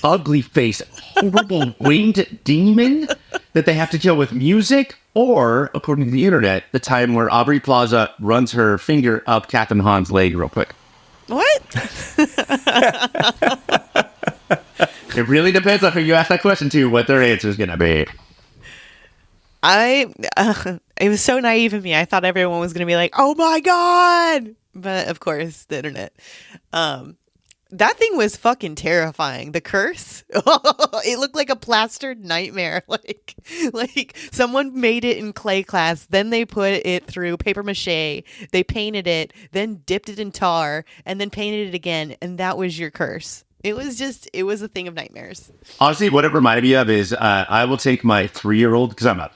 ugly-faced, horrible winged demon that they have to kill with music? Or, according to the internet, the time where Aubrey Plaza runs her finger up Catherine Hahn's leg real quick? What? It really depends on who you ask that question to, what their answer is going to be. It was so naive of me. I thought everyone was going to be like, oh my God. But of course, the internet. That thing was fucking terrifying. The curse. It looked like a plastered nightmare. Like someone made it in clay class. Then they put it through paper mache. They painted it, then dipped it in tar, and then painted it again. And that was your curse. It was a thing of nightmares. Honestly, what it reminded me of is I will take my 3-year-old, because I'm an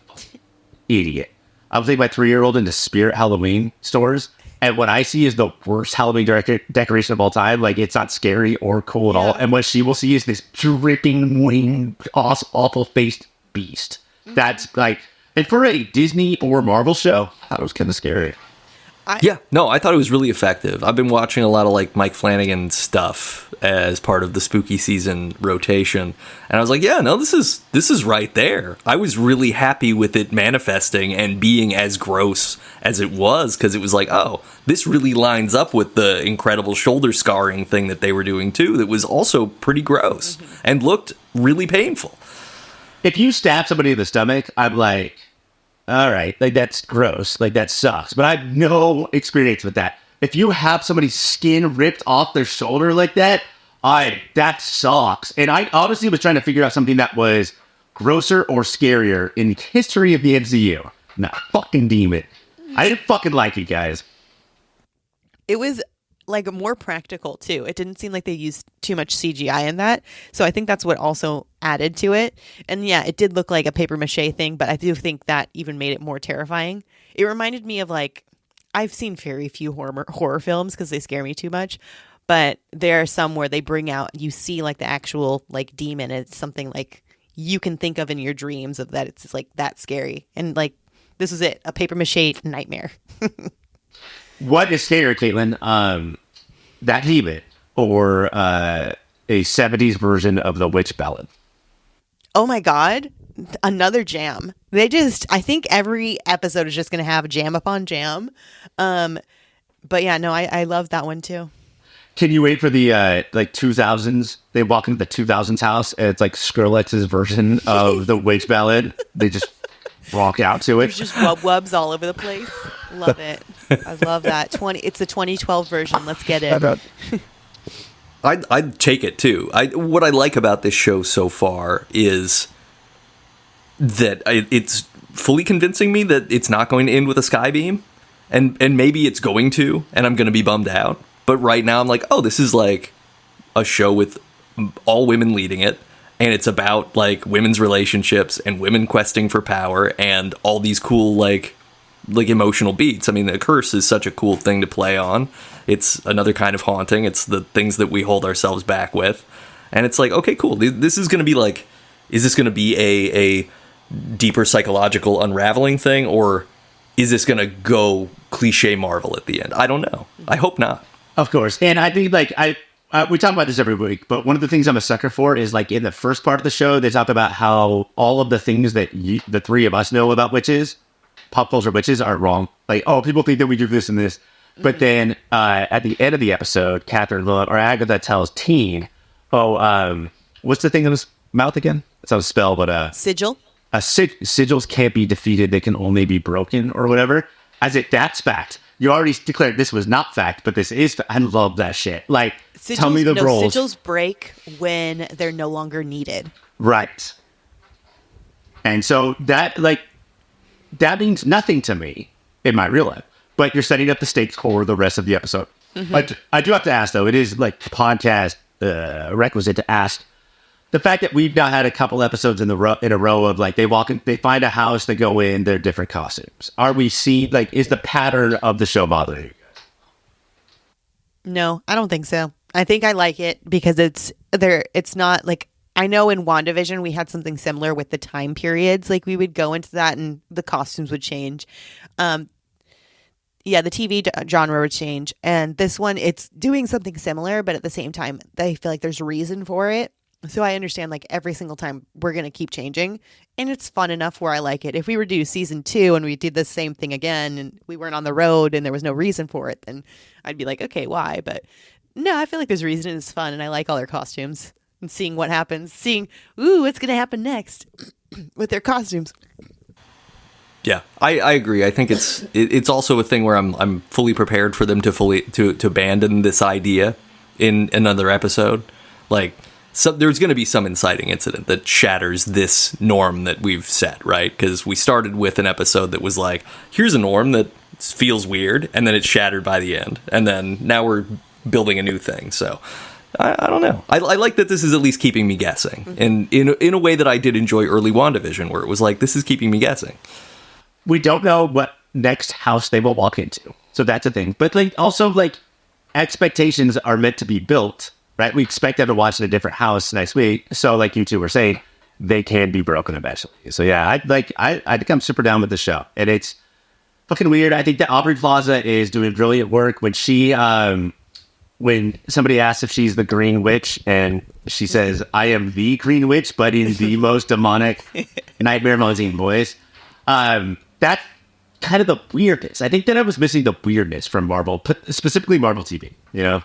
idiot. I will take my 3-year-old into Spirit Halloween stores. And what I see is the worst Halloween decoration of all time. Like, it's not scary or cool at all. And what she will see is this dripping, winged, awful-faced beast. That's like, and for a Disney or Marvel show, that was kind of scary. I thought it was really effective. I've been watching a lot of like Mike Flanagan stuff as part of the spooky season rotation, and I was like, yeah, no, this is right there. I was really happy with it manifesting and being as gross as it was, because it was like, oh, this really lines up with the incredible shoulder scarring thing that they were doing too, that was also pretty gross and looked really painful. If you stab somebody in the stomach, I'm like, all right, like, that's gross, like, that sucks. But I have no experience with that. If you have somebody's skin ripped off their shoulder like that, that sucks. And I honestly was trying to figure out something that was grosser or scarier in the history of the MCU. Nah, fucking demon. I didn't fucking like it, guys. It was like more practical too. It didn't seem like they used too much CGI in that. So I think that's what also added to it. And yeah, it did look like a paper mache thing, but I do think that even made it more terrifying. It reminded me of, like, I've seen very few horror films because they scare me too much. But there are some where they bring out, you see like the actual like demon. And it's something like you can think of in your dreams of that. It's like that scary. And like, this was it, a paper mache nightmare. What is scarier, Caitlin? That demon or a 70s version of the Witch Ballad? Oh my God. Another jam. I think every episode is just going to have jam upon jam. But yeah, no, I love that one too. Can you wait for the like 2000s? They walk into the 2000s house and it's like Skrulex's version of the Witch Ballad. They just walk out to it. There's just wubs all over the place. Love it. I love that. It's the 2012 version. Let's get it. I'd take it too. What I like about this show so far is that it's fully convincing me that it's not going to end with a sky beam, and maybe it's going to, and I'm going to be bummed out. But right now I'm like, oh, this is like a show with all women leading it, and it's about like women's relationships and women questing for power and all these cool like emotional beats. I mean, the curse is such a cool thing to play on. It's another kind of haunting. It's the things that we hold ourselves back with. And it's like, okay, cool. This is going to be like, is this going to be a deeper psychological unraveling thing, or is this going to go cliche Marvel at the end? I don't know. I hope not. Of course. And I think, like, we talk about this every week, but one of the things I'm a sucker for is, like, in the first part of the show, they talk about how all of the things that the three of us know about witches, pop culture witches, are wrong. Like, oh, people think that we do this and this. But then at the end of the episode, Catherine or Agatha tells Teen, what's the thing in his mouth again? It's not a spell, but... Sigil? Sigils can't be defeated, they can only be broken, or whatever. That's fact. You already declared this was not fact, but this is I love that shit. Like, tell me the roles. Sigils break when they're no longer needed. Right. And so that means nothing to me in my real life. But you're setting up the stakes for the rest of the episode. Mm-hmm. I do have to ask, though, it is like podcast requisite to ask, the fact that we've now had a couple episodes in a row of, like, they find a house, they go in, they're different costumes. Are we seeing, like, is the pattern of the show bothering you guys? No, I don't think so. I think I like it because it's not like, I know in WandaVision we had something similar with the time periods. Like, we would go into that and the costumes would change. The TV genre would change. And this one, it's doing something similar, but at the same time, I feel like there's reason for it. So I understand, like, every single time we're going to keep changing, and it's fun enough where I like it. If we were to do season 2 and we did the same thing again and we weren't on the road and there was no reason for it, then I'd be like, okay, why? But no, I feel like there's reason and it's fun, and I like all their costumes and seeing what happens, what's going to happen next with their costumes. Yeah, I agree. I think it's also a thing where I'm fully prepared for them to abandon this idea in another episode. Like, so there's going to be some inciting incident that shatters this norm that we've set, right? Because we started with an episode that was like, here's a norm that feels weird, and then it's shattered by the end. And then now we're building a new thing. So I don't know. I like that this is at least keeping me guessing. Mm-hmm. And in a way that I did enjoy early WandaVision, where it was like, this is keeping me guessing. We don't know what next house they will walk into. So that's a thing. But, like, also, like, expectations are meant to be built. Right, we expect them to watch in a different house next week. So, like you two were saying, they can be broken eventually. So, yeah, I think I'm super down with the show, and it's fucking weird. I think that Aubrey Plaza is doing brilliant work when she, when somebody asks if she's the Green Witch, and she says, "I am the Green Witch, but in the most demonic Nightmare Magazine voice." That's kind of the weirdness. I think that I was missing the weirdness from Marvel, specifically Marvel TV. You know.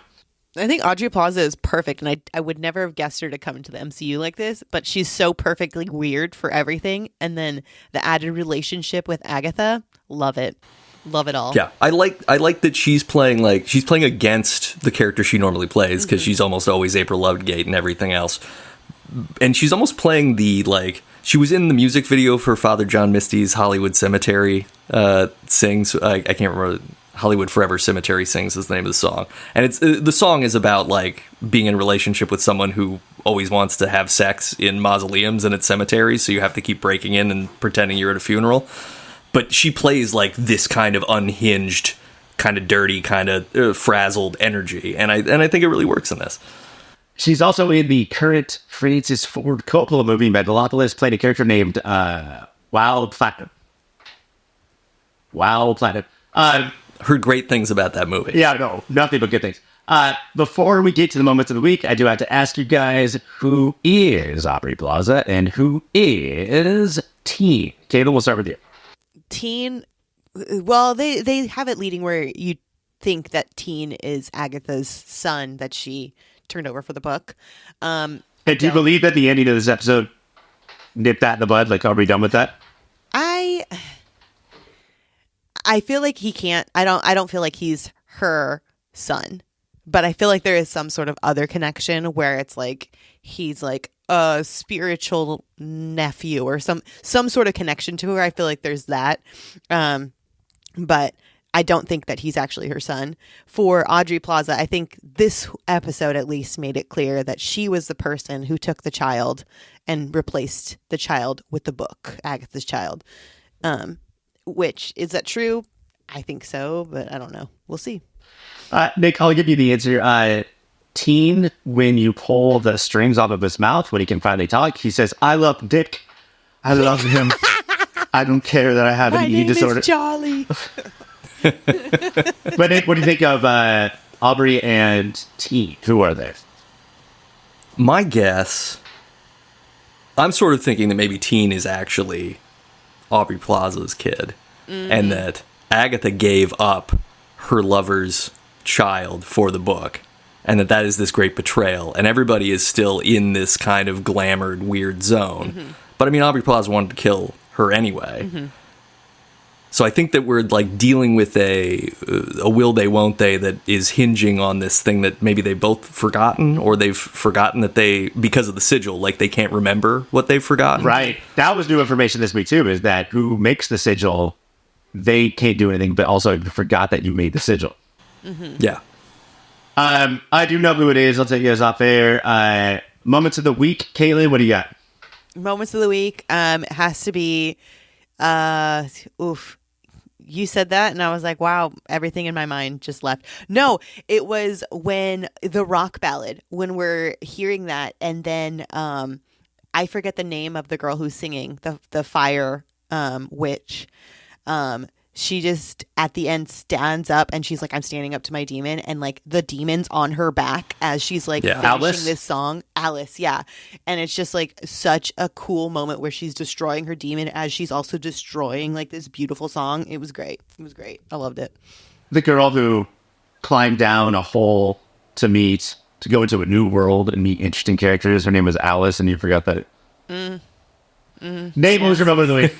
I think Audrey Plaza is perfect, and I would never have guessed her to come into the MCU like this, but she's so perfectly weird for everything. And then the added relationship with Agatha, love it. Love it all. Yeah, I like that she's playing against the character she normally plays, because she's almost always April Ludgate and everything else. And she's almost playing she was in the music video for Father John Misty's Hollywood Cemetery Sings. I can't remember. Hollywood Forever Cemetery Sings is the name of the song. And it's the song is about, like, being in a relationship with someone who always wants to have sex in mausoleums and at cemeteries, so you have to keep breaking in and pretending you're at a funeral. But she plays, like, this kind of unhinged, kind of dirty, kind of frazzled energy, and I think it really works in this. She's also in the current Francis Ford Coppola movie Megalopolis, playing a character named Wild Platinum. Heard great things about that movie. Yeah, no, nothing but good things. Before we get to the moments of the week, I do have to ask you guys, who is Aubrey Plaza and who is Teen? Caitlin, we'll start with you. Teen, well, they have it leading where you think that Teen is Agatha's son that she turned over for the book. And do you believe that the ending of this episode nipped that in the bud? Like, are we done with that? I feel like he can't. I don't feel like he's her son, but I feel like there is some sort of other connection where it's like he's like a spiritual nephew or some sort of connection to her. I feel like there's that, but I don't think that he's actually her son. For Audrey Plaza, I think this episode at least made it clear that she was the person who took the child and replaced the child with the book, Agatha's child. Which, is that true? I think so, but I don't know. We'll see. Nick, I'll give you the answer. Teen, when you pull the strings off of his mouth, when he can finally talk, he says, I love Dick. I love him. I don't care that I have an eating disorder. Charlie. But what do you think of Aubrey and Teen? Who are they? My guess, I'm sort of thinking that maybe Teen is actually Aubrey Plaza's kid, and that Agatha gave up her lover's child for the book, and that is this great betrayal, and everybody is still in this kind of glamoured, weird zone. But I mean, Aubrey Plaza wanted to kill her anyway. So I think that we're like dealing with a will they, won't they that is hinging on this thing that maybe they've both forgotten, or they've forgotten that they, because of the sigil, like they can't remember what they've forgotten. Right. That was new information this week too, is that who makes the sigil, they can't do anything, but also forgot that you made the sigil. Yeah. I do know who it is. I'll take you guys off air. Moments of the week. Caitlin, what do you got? Moments of the week has to be, you said that, and I was like, wow, everything in my mind just left. No, it was when the rock ballad, when we're hearing that, and then I forget the name of the girl who's singing, the fire witch. She just at the end stands up and she's like, I'm standing up to my demon, and like the demon's on her back as she's like finishing Alice? this song. Alice, yeah. And it's just like such a cool moment where she's destroying her demon as she's also destroying like this beautiful song. It was great. It was great. I loved it. The girl who climbed down a hole to go into a new world and meet interesting characters. Her name was Alice, and you forgot that. Nate, what was your moment of the week?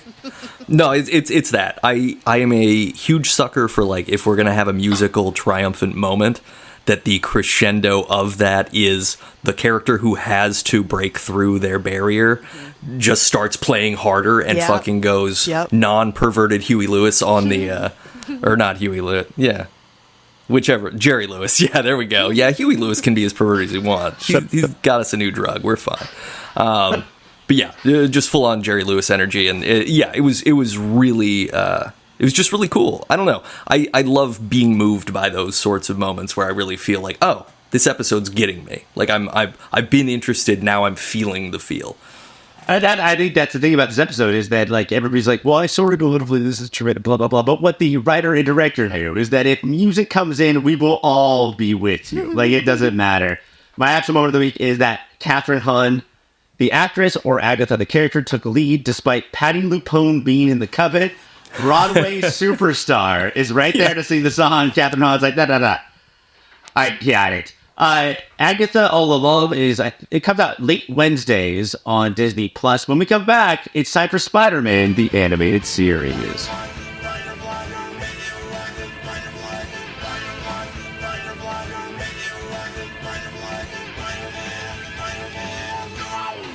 No, it's that. I am a huge sucker for, like, if we're going to have a musical triumphant moment, that the crescendo of that is the character who has to break through their barrier just starts playing harder and fucking goes non-perverted Huey Lewis on the, or not Huey Lewis, yeah. Whichever, Jerry Lewis, yeah, there we go. Yeah, Huey Lewis can be as perverted as he wants. He's got us a new drug, we're fine. But yeah, just full on Jerry Lewis energy, and it was really it was just really cool. I don't know. I love being moved by those sorts of moments where I really feel like, oh, this episode's getting me. Like I've been interested, now I'm feeling the feel. And I think that's the thing about this episode, is that like everybody's like, well, I sort of believe this is true, blah blah blah. But what the writer and director knew is that if music comes in, we will all be with you. Like, it doesn't matter. My actual moment of the week is that Catherine Hahn, the actress, or Agatha, the character, took lead despite Patti LuPone being in the covet. Broadway superstar is right there to sing the song. Catherine Hahn's like, da-da-da. I got it. Agatha All Alone it comes out late Wednesdays on Disney+. When we come back, it's time for Spider-Man, the animated series.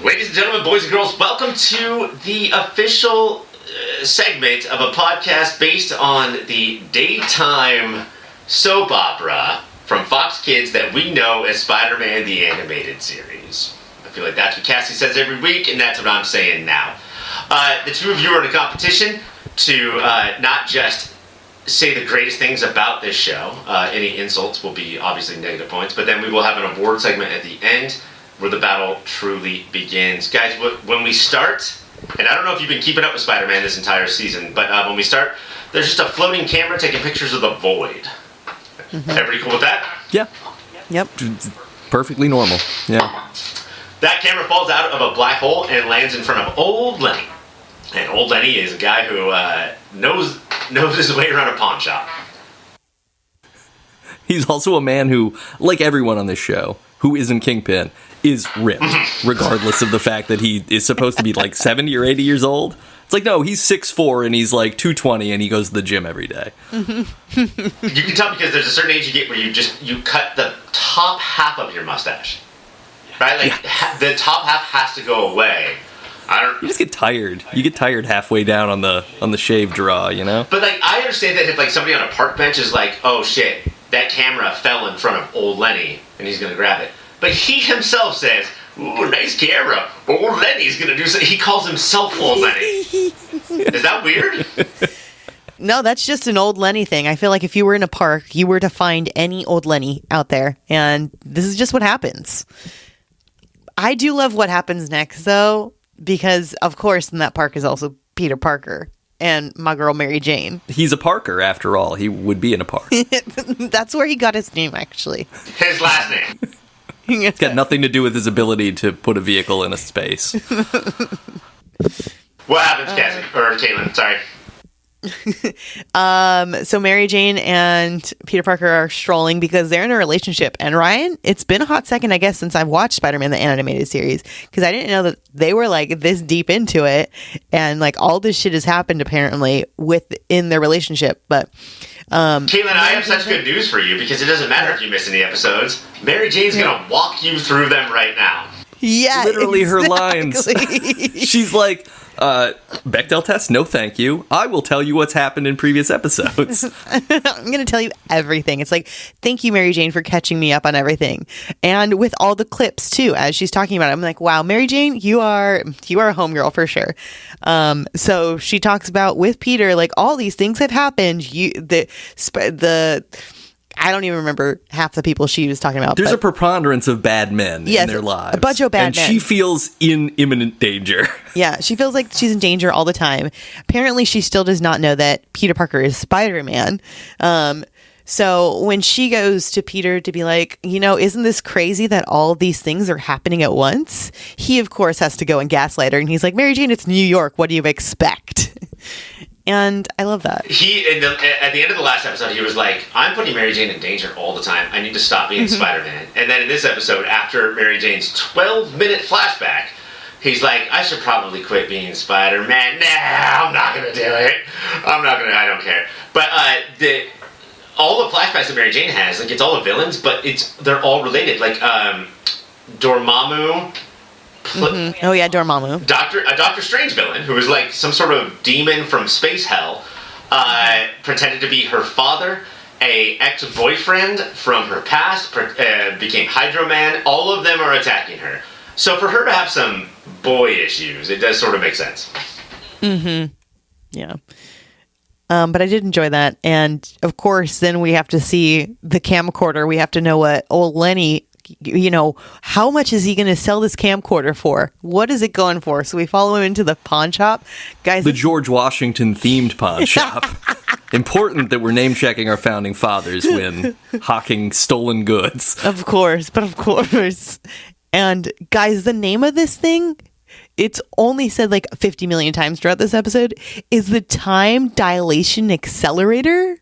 Ladies and gentlemen, boys and girls, welcome to the official segment of a podcast based on the daytime soap opera from Fox Kids that we know as Spider-Man the Animated Series. I feel like that's what Cassie says every week, and that's what I'm saying now. The two of you are in a competition to not just say the greatest things about this show. Any insults will be obviously negative points, but then we will have an award segment at the end where the battle truly begins. Guys, when we start, and I don't know if you've been keeping up with Spider-Man this entire season, but when we start, there's just a floating camera taking pictures of the void. Everybody cool with that? Yeah. Yep. Perfectly normal. Yeah. That camera falls out of a black hole and lands in front of Old Lenny. And Old Lenny is a guy who knows his way around a pawn shop. He's also a man who, like everyone on this show, who isn't Kingpin, is ripped, regardless of the fact that he is supposed to be like 70 or 80 years old. It's like, no, he's 6'4", and he's like 220, and he goes to the gym every day. You can tell because there's a certain age you get where you cut the top half of your mustache. Right? Like, the top half has to go away. You just get tired. You get tired halfway down on the shave draw, you know? But like, I understand that if like somebody on a park bench is like, oh shit, that camera fell in front of Old Lenny, and he's gonna grab it. But he himself says, ooh, nice camera. Old Lenny's gonna do something. He calls himself Old Lenny. Is that weird? No, that's just an old Lenny thing. I feel like if you were in a park, you were to find any old Lenny out there, and this is just what happens. I do love what happens next, though, because, of course, in that park is also Peter Parker and my girl Mary Jane. He's a Parker, after all. He would be in a park. That's where he got his name, actually. His last name. It's got nothing to do with his ability to put a vehicle in a space. What happens, Cassie? Or Caitlin, sorry. So Mary Jane and Peter Parker are strolling because they're in a relationship. And Ryan, it's been a hot second, I guess, since I've watched Spider-Man the animated series, because I didn't know that they were like this deep into it, and like all this shit has happened apparently within their relationship. But Caitlin, I have such good news for you, because it doesn't matter if you miss any episodes. Mary Jane's gonna walk you through them right now. yeah, Literally exactly. her lines. She's like, Bechdel test? No, thank you. I will tell you what's happened in previous episodes. I'm going to tell you everything. It's like, thank you, Mary Jane, for catching me up on everything. And with all the clips, too, as she's talking about it, I'm like, wow, Mary Jane, you are a homegirl for sure. So she talks about with Peter, like, all these things have happened. I don't even remember half the people she was talking about. There's a preponderance of bad men in their lives. A bunch of bad men. And she feels in imminent danger. Yeah, she feels like she's in danger all the time. Apparently, she still does not know that Peter Parker is Spider-Man. So when she goes to Peter to be like, isn't this crazy that all these things are happening at once? He, of course, has to go and gaslight her. And he's like, Mary Jane, it's New York. What do you expect? And I love that. At the end of the last episode, he was like, I'm putting Mary Jane in danger all the time. I need to stop being Spider-Man. And then in this episode, after Mary Jane's 12-minute flashback, he's like, I should probably quit being Spider-Man. Nah, I'm not going to do it. I don't care. But all the flashbacks that Mary Jane has, like, it's all the villains, but they're all related. Like, Dormammu. Oh yeah, Dormammu. A Doctor Strange villain who was like some sort of demon from space hell, pretended to be her father. A ex-boyfriend from her past became Hydro Man. All of them are attacking her. So for her to have some boy issues, it does sort of make sense. Yeah. But I did enjoy that. And of course, then we have to see the camcorder. We have to know what old Lenny, how much is he going to sell this camcorder for? What is it going for? So we follow him into the pawn shop. Guys, the George Washington themed pawn shop. Important that we're name checking our founding fathers when hawking stolen goods. Of course. And guys, the name of this thing, it's only said like 50 million times throughout this episode, is the Time Dilation Accelerator.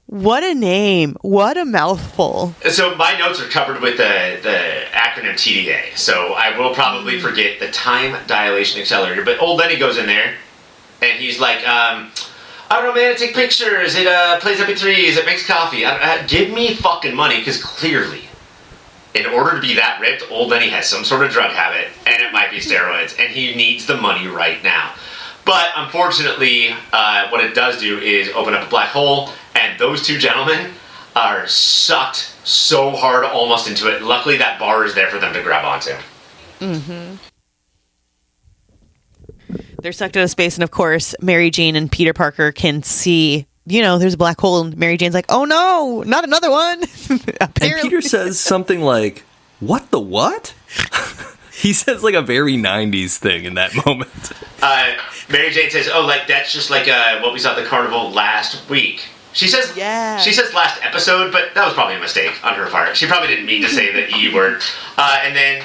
What a name. What a mouthful. So my notes are covered with the acronym TDA. So I will probably forget the Time Dilation Accelerator. But old Lenny goes in there, and he's like, I don't know, man, it takes pictures. It plays MP3s. It makes coffee. Give me fucking money, because clearly, in order to be that ripped, old Lenny has some sort of drug habit, and it might be steroids, and he needs the money right now. But unfortunately, what it does do is open up a black hole, and those two gentlemen are sucked so hard almost into it. Luckily, that bar is there for them to grab onto. They're sucked out of space, and of course, Mary Jane and Peter Parker can see, there's a black hole, and Mary Jane's like, oh no, not another one. And Peter says something like, what the what? He says like a very 90s thing in that moment. Mary Jane says, oh, like, that's just like what we saw at the carnival last week. She says last episode, but that was probably a mistake on her part. She probably didn't mean to say the E word. And then,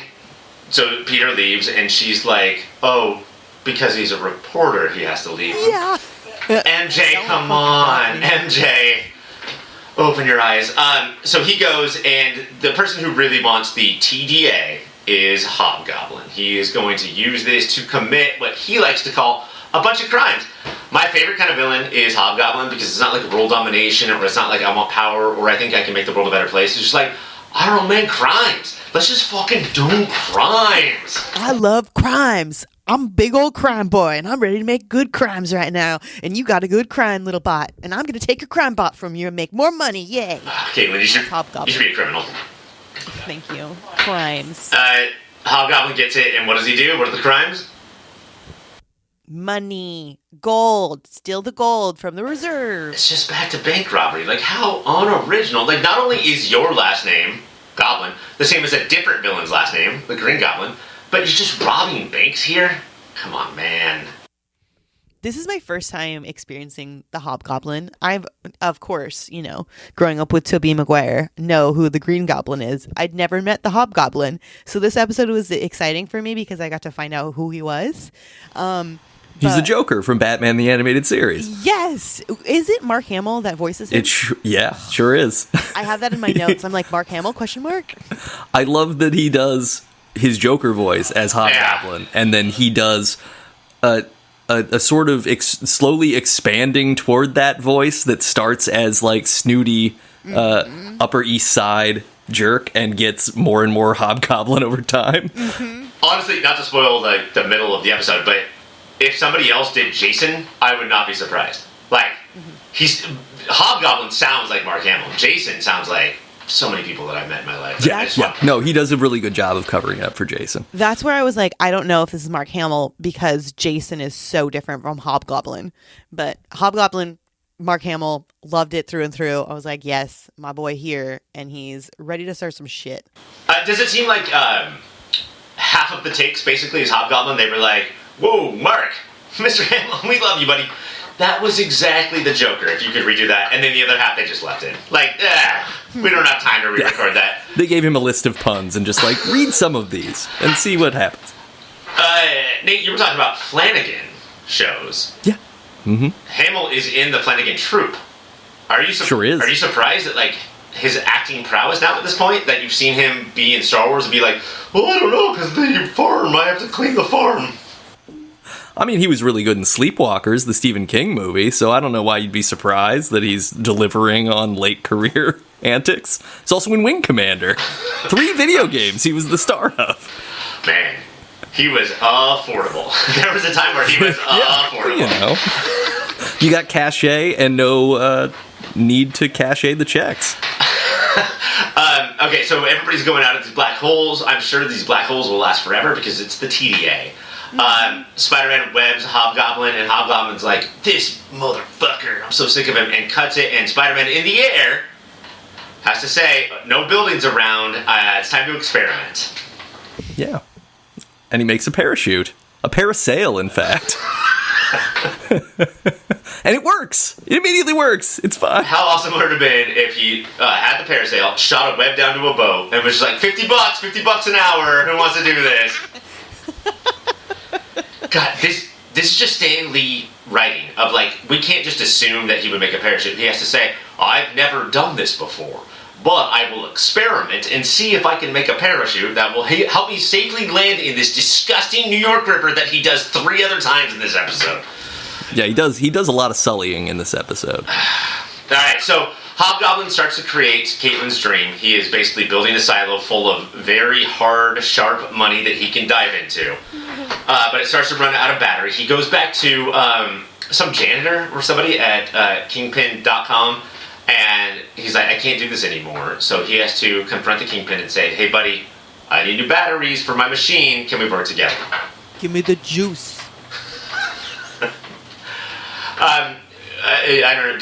so Peter leaves, and she's like, oh, because he's a reporter, he has to leave. Yeah. MJ, come on. MJ, open your eyes. So he goes, and the person who really wants the TDA is Hobgoblin. He is going to use this to commit what he likes to call a bunch of crimes. My favorite kind of villain is Hobgoblin, because it's not like world domination, or it's not like I want power, or I think I can make the world a better place. It's just like, I don't know, man, crimes. Let's just fucking do crimes. I love crimes. I'm a big old crime boy, and I'm ready to make good crimes right now. And you got a good crime, little bot. And I'm going to take your crime bot from you and make more money. Yay. Caitlin, you should be a criminal. Thank you. Crimes. Hobgoblin gets it, and what does he do? What are the crimes? money, gold, steal the gold from the reserve. It's just back to bank robbery. Like, how unoriginal. Like, not only is your last name, Goblin, the same as a different villain's last name, the Green Goblin, but you're just robbing banks here? Come on, man. This is my first time experiencing the Hobgoblin. I've, of course, growing up with Tobey Maguire, know who the Green Goblin is. I'd never met the Hobgoblin. So this episode was exciting for me because I got to find out who he was. He's the Joker from Batman the Animated Series. Yes. Is it Mark Hamill that voices him? Sure is. I have that in my notes. I'm like, Mark Hamill, ? I love that he does his Joker voice as Hobgoblin, and then he does a sort of slowly expanding toward that voice that starts as like snooty Upper East Side jerk and gets more and more Hobgoblin over time. Mm-hmm. Honestly, not to spoil like the middle of the episode, but if somebody else did Jason, I would not be surprised. Like, Hobgoblin sounds like Mark Hamill. Jason sounds like so many people that I've met in my life. Yeah. No, he does a really good job of covering up for Jason. That's where I was like, I don't know if this is Mark Hamill because Jason is so different from Hobgoblin. But Hobgoblin, Mark Hamill, loved it through and through. I was like, yes, my boy here, and he's ready to start some shit. Does it seem like half of the takes basically is Hobgoblin? They were like, whoa, Mark, Mr. Hamill, we love you, buddy. That was exactly the Joker, if you could redo that. And then the other half they just left in. Like, we don't have time to re-record that. They gave him a list of puns and just like, read some of these and see what happens. Nate, you were talking about Flanagan shows. Yeah. Mm-hmm. Hamill is in the Flanagan troupe. Sure is. Are you surprised at, like, his acting prowess now at this point? That you've seen him be in Star Wars and be like, well, I don't know, because the farm, I have to clean the farm. I mean, he was really good in Sleepwalkers, the Stephen King movie, so I don't know why you'd be surprised that he's delivering on late career antics. He's also in Wing Commander. 3 video games he was the star of. Man, he was affordable. There was a time where he was affordable. You know, you got cachet and no need to cachet the checks. Okay, so everybody's going out of these black holes. I'm sure these black holes will last forever because it's the TDA. Spider-Man webs Hobgoblin, and Hobgoblin's like, this motherfucker, I'm so sick of him, and cuts it, and Spider-Man in the air has to say, no buildings around, it's time to experiment. Yeah. And he makes a parachute. A parasail, in fact. And it works. It immediately works. It's fine. How awesome would it have been if he had the parasail, shot a web down to a boat, and was just like, $50 an hour, who wants to do this? God, this is just Stan Lee writing of like, we can't just assume that he would make a parachute. He has to say, I've never done this before, but I will experiment and see if I can make a parachute that will help me safely land in this disgusting New York River that he does 3 other times in this episode. Yeah, he does a lot of sullying in this episode. Alright, so Hobgoblin starts to create Caitlin's dream. He is basically building a silo full of very hard, sharp money that he can dive into. But it starts to run out of battery. He goes back to some janitor or somebody at kingpin.com, and he's like, I can't do this anymore. So he has to confront the Kingpin and say, hey buddy, I need new batteries for my machine. Can we work together? Give me the juice. I don't know,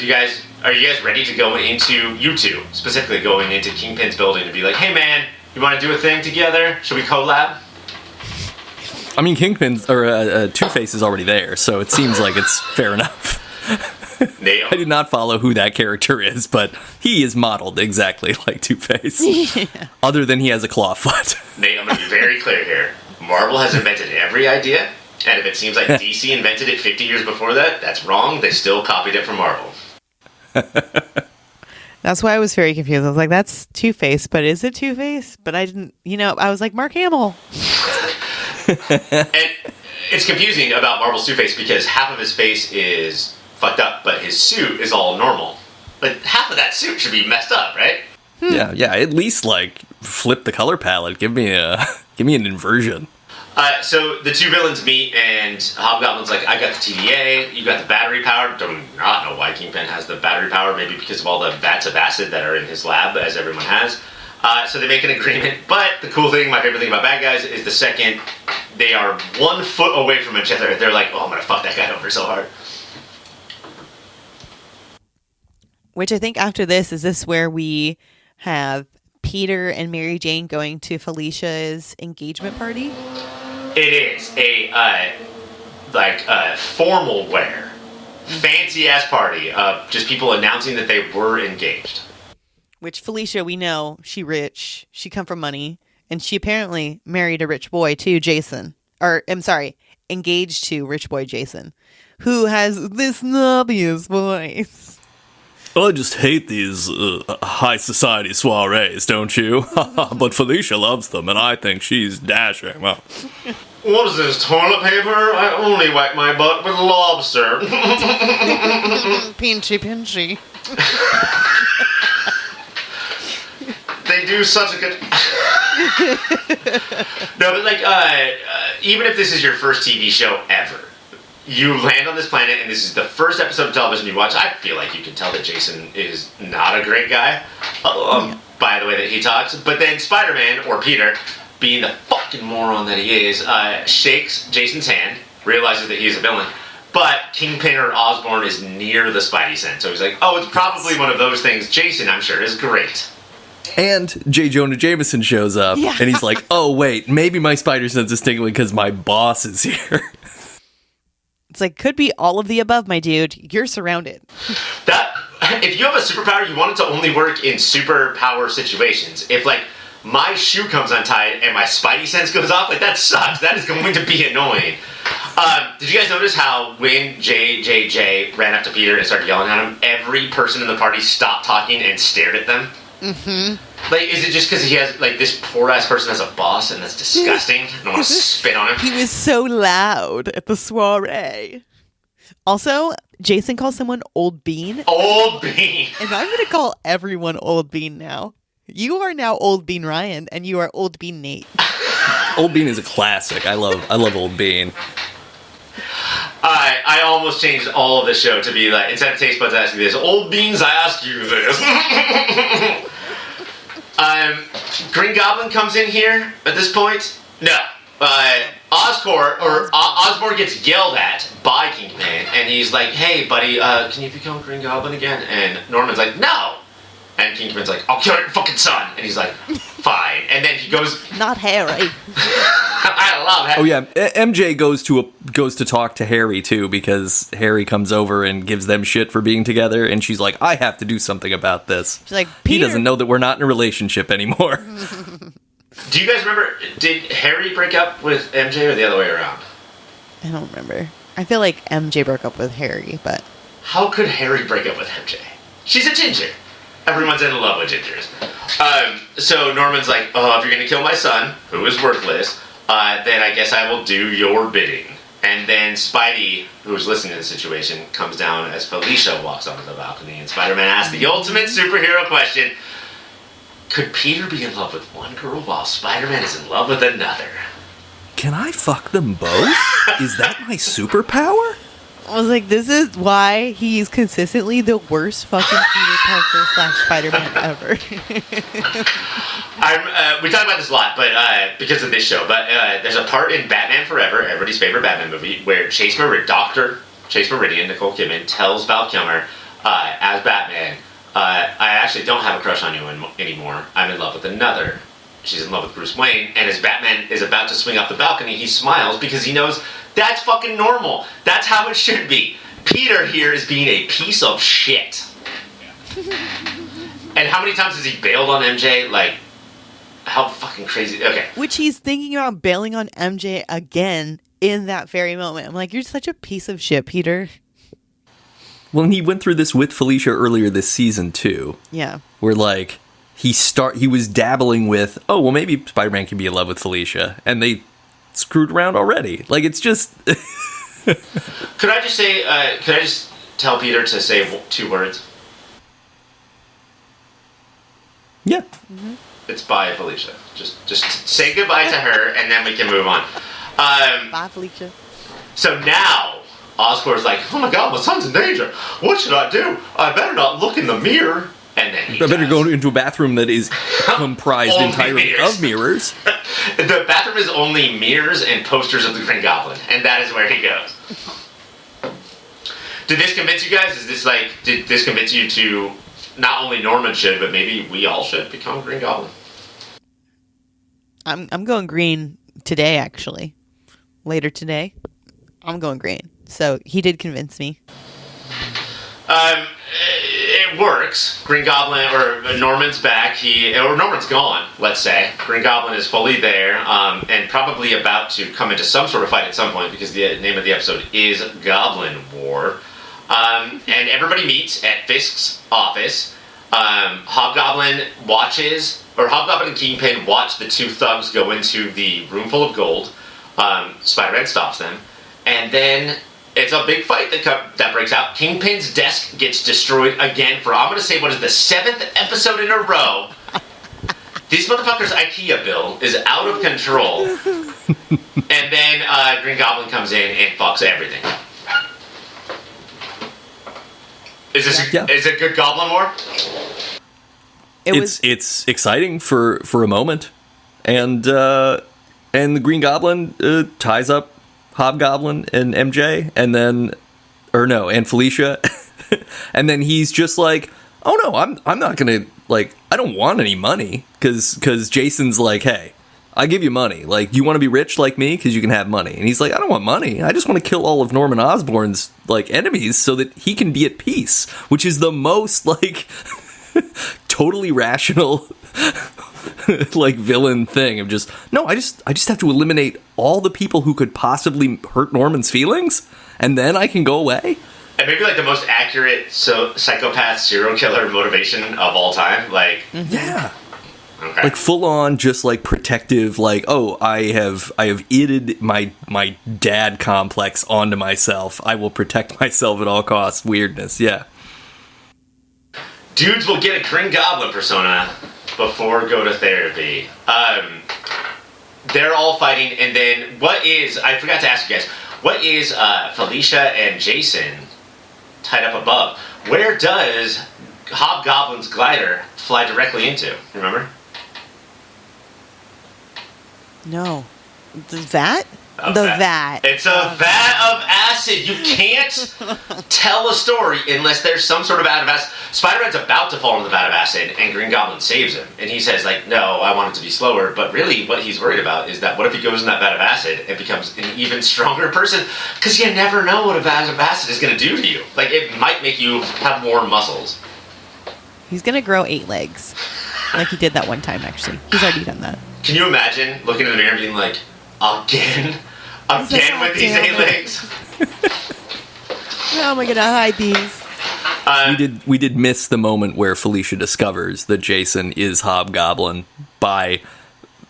are you guys ready to go into, you two, specifically going into Kingpin's building and be like, hey man, you want to do a thing together? Should we collab? I mean, Two-Face is already there, so it seems like it's fair enough. Nail. I did not follow who that character is, but he is modeled exactly like Two-Face. Yeah. Other than he has a claw foot. Nate, I'm going to be very clear here. Marvel has invented every idea, and if it seems like DC invented it 50 years before that, that's wrong. They still copied it from Marvel. That's why I was very confused. I was like, that's Two-Face, but is it Two-Face? But I didn't, I was like, Mark Hamill. And it's confusing about Marvel's Two-Face because half of his face is fucked up, but his suit is all normal. Like, half of that suit should be messed up, right? Yeah, at least, like, flip the color palette. Give me an inversion. So the two villains meet, and Hobgoblin's like, I got the TDA, you got the battery power. Do not know why Kingpin has the battery power, maybe because of all the vats of acid that are in his lab, as everyone has. So they make an agreement, but the cool thing, my favorite thing about bad guys, is the second they are 1 foot away from each other. They're like, oh, I'm gonna fuck that guy over so hard. Which I think after this, is this where we have Peter and Mary Jane going to Felicia's engagement party? It is a formal wear, fancy ass party of just people announcing that they were engaged. Which Felicia, we know, she rich, she come from money, and she apparently married a rich boy too, Jason. Or, I'm sorry, engaged to rich boy Jason, who has this snobbiest voice. I just hate these high society soirees, don't you? But Felicia loves them, and I think she's dashing. Well, what is this, toilet paper? I only wipe my butt with lobster. Pinchy. They do such a good... No, but like, even if this is your first TV show ever, you land on this planet and this is the first episode of television you watch, I feel like you can tell that Jason is not a great guy, by the way that he talks. But then Spider-Man, or Peter, being the fucking moron that he is, shakes Jason's hand, realizes that he's a villain, but Kingpin or Osborn is near the Spidey sense. So he's like, oh, it's probably one of those things. Jason, I'm sure, is great. And J. Jonah Jameson shows up, and he's like, oh, wait, maybe my spider sense is tingling because my boss is here. It's like, could be all of the above, my dude. You're surrounded. If you have a superpower, you want it to only work in superpower situations. If, like, my shoe comes untied and my Spidey sense goes off, like, that sucks. That is going to be annoying. Did you guys notice how when JJJ ran up to Peter and started yelling at him, every person in the party stopped talking and stared at them? Mm-hmm. Like, is it just because he has, like, this poor-ass person has a boss and that's disgusting and I want to spit on him? He was so loud at the soiree. Also, Jason calls someone Old Bean. Old Bean! And I'm going to call everyone Old Bean now. You are now Old Bean Ryan, and you are Old Bean Nate. Old Bean is a classic. I love Old Bean. I almost changed all of the show to be like, instead of Taste Buds asking this, Old Beans, I ask you this. Green Goblin comes in here at this point. No. Osborn gets yelled at by Kingpin, and he's like, hey, buddy, can you become Green Goblin again? And Norman's like, no. And Kingpin's like, I'll kill your fucking son. And he's like, fine. And then he goes... Not Harry. I love Harry. Oh, yeah. MJ goes to talk to Harry, too, because Harry comes over and gives them shit for being together. And she's like, I have to do something about this. She's like, He doesn't know that we're not in a relationship anymore. Do you guys remember, did Harry break up with MJ or the other way around? I don't remember. I feel like MJ broke up with Harry, but... How could Harry break up with MJ? She's a ginger. Everyone's in love with gingers. So Norman's like, oh, if you're going to kill my son, who is worthless, then I guess I will do your bidding. And then Spidey, who's listening to the situation, comes down as Felicia walks onto the balcony, and Spider-Man asks the ultimate superhero question, could Peter be in love with one girl while Spider-Man is in love with another? Can I fuck them both? Is that my superpower? I was like, this is why he's consistently the worst fucking Peter Parker / Spider-Man ever. We talk about this a lot, but because of this show, but there's a part in Batman Forever, everybody's favorite Batman movie, where Dr. Chase Meridian, Nicole Kidman, tells Val Kilmer, as Batman, I actually don't have a crush on you anymore. I'm in love with another. She's in love with Bruce Wayne, and as Batman is about to swing off the balcony, he smiles because he knows that's fucking normal. That's how it should be. Peter here is being a piece of shit. And how many times has he bailed on MJ? Like, how fucking crazy. Okay. Which he's thinking about bailing on MJ again in that very moment. I'm like, you're such a piece of shit, Peter. Well, and he went through this with Felicia earlier this season, too. Yeah. Where, like, he was dabbling with, oh, well, maybe Spider-Man can be in love with Felicia. And they screwed around already. Like, it's just... Could I just tell Peter to say 2 words? Yeah. Mm-hmm. It's bye, Felicia. Just say goodbye to her, and then we can move on. Bye, Felicia. So now, Oscorp's like, oh my god, my son's in danger. What should I do? I better not look in the mirror. And And then I better go into a bathroom that is comprised Only entirely mirrors. of mirrors. The bathroom is only mirrors and posters of the Green Goblin, and that is where he goes. Did this convince you guys? Did this convince you to not only Norman should, but maybe we all should become Green Goblin? I'm going green today, actually. Later today, I'm going green. So he did convince me. It works. Green Goblin, or Norman's back. Or Norman's gone, let's say. Green Goblin is fully there, and probably about to come into some sort of fight at some point, because the name of the episode is Goblin War. And everybody meets at Fisk's office. Hobgoblin and Kingpin watch the two thugs go into the room full of gold. Spider-Man stops them. And then it's a big fight that breaks out. Kingpin's desk gets destroyed again for, I'm going to say, what is the 7th episode in a row. This motherfucker's IKEA bill is out of control. And then Green Goblin comes in and fucks everything. Is it good Goblin War? It's exciting for a moment, and the Green Goblin ties up Hobgoblin and MJ, and Felicia, and then he's just like, oh no, I'm not gonna, like, I don't want any money, because Jason's like, hey, I give you money, like, you want to be rich like me because you can have money, and he's like, I don't want money, I just want to kill all of Norman Osborn's like enemies so that he can be at peace, which is the most like totally rational like villain thing of just, no, I just have to eliminate all the people who could possibly hurt Norman's feelings, and then I can go away. And maybe like the most accurate psychopath serial killer motivation of all time. Like, yeah. Okay. Like full on, just like protective, like, oh, I have idded my dad complex onto myself. I will protect myself at all costs. Weirdness, yeah. Dudes will get a Green Goblin persona before go to therapy. They're all fighting, and then I forgot to ask you guys, what is Felicia and Jason tied up above? Where does Hobgoblin's glider fly directly into? Remember? No. The vat? A The vat. It's a vat of acid. You can't tell a story unless there's some sort of vat of acid. Spider-Man's about to fall in the vat of acid, and Green Goblin saves him. And he says, like, no, I want it to be slower. But really, what he's worried about is that what if he goes in that vat of acid and becomes an even stronger person? Because you never know what a vat of acid is going to do to you. Like, it might make you have more muscles. He's going to grow 8 legs. Like he did that one time, actually. He's already done that. Can you imagine looking in the mirror and being like, again with these 8 legs? How am I going to hide these? We did miss the moment where Felicia discovers that Jason is Hobgoblin by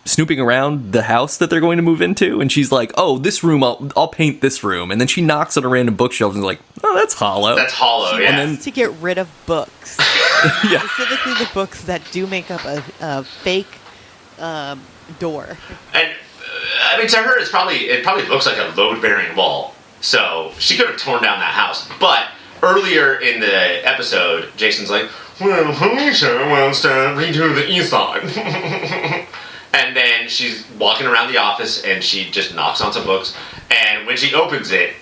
snooping around the house that they're going to move into, and she's like, oh, this room, I'll paint this room, and then she knocks on a random bookshelf and is like, oh, that's hollow. That's hollow, She yeah. wants to get rid of books. Yeah. Specifically the books that do make up a fake door. And I mean, to her, it probably looks like a load-bearing wall. So she could have torn down that house. But earlier in the episode, Jason's like, well, Felicia wants to redo the east side. And then she's walking around the office and she just knocks on some books. And when she opens it,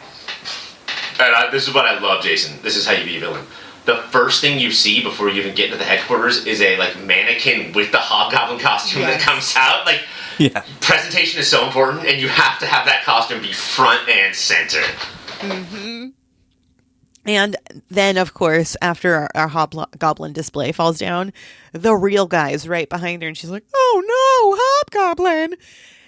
and this is what I love, Jason. This is how you be a villain. The first thing you see before you even get into the headquarters is a like mannequin with the Hobgoblin costume that comes out. Like, yeah. Presentation is so important, and you have to have that costume be front and center. Mm-hmm. And then, of course, after our Hobgoblin display falls down, the real guy is right behind her, and she's like, oh no, Hobgoblin!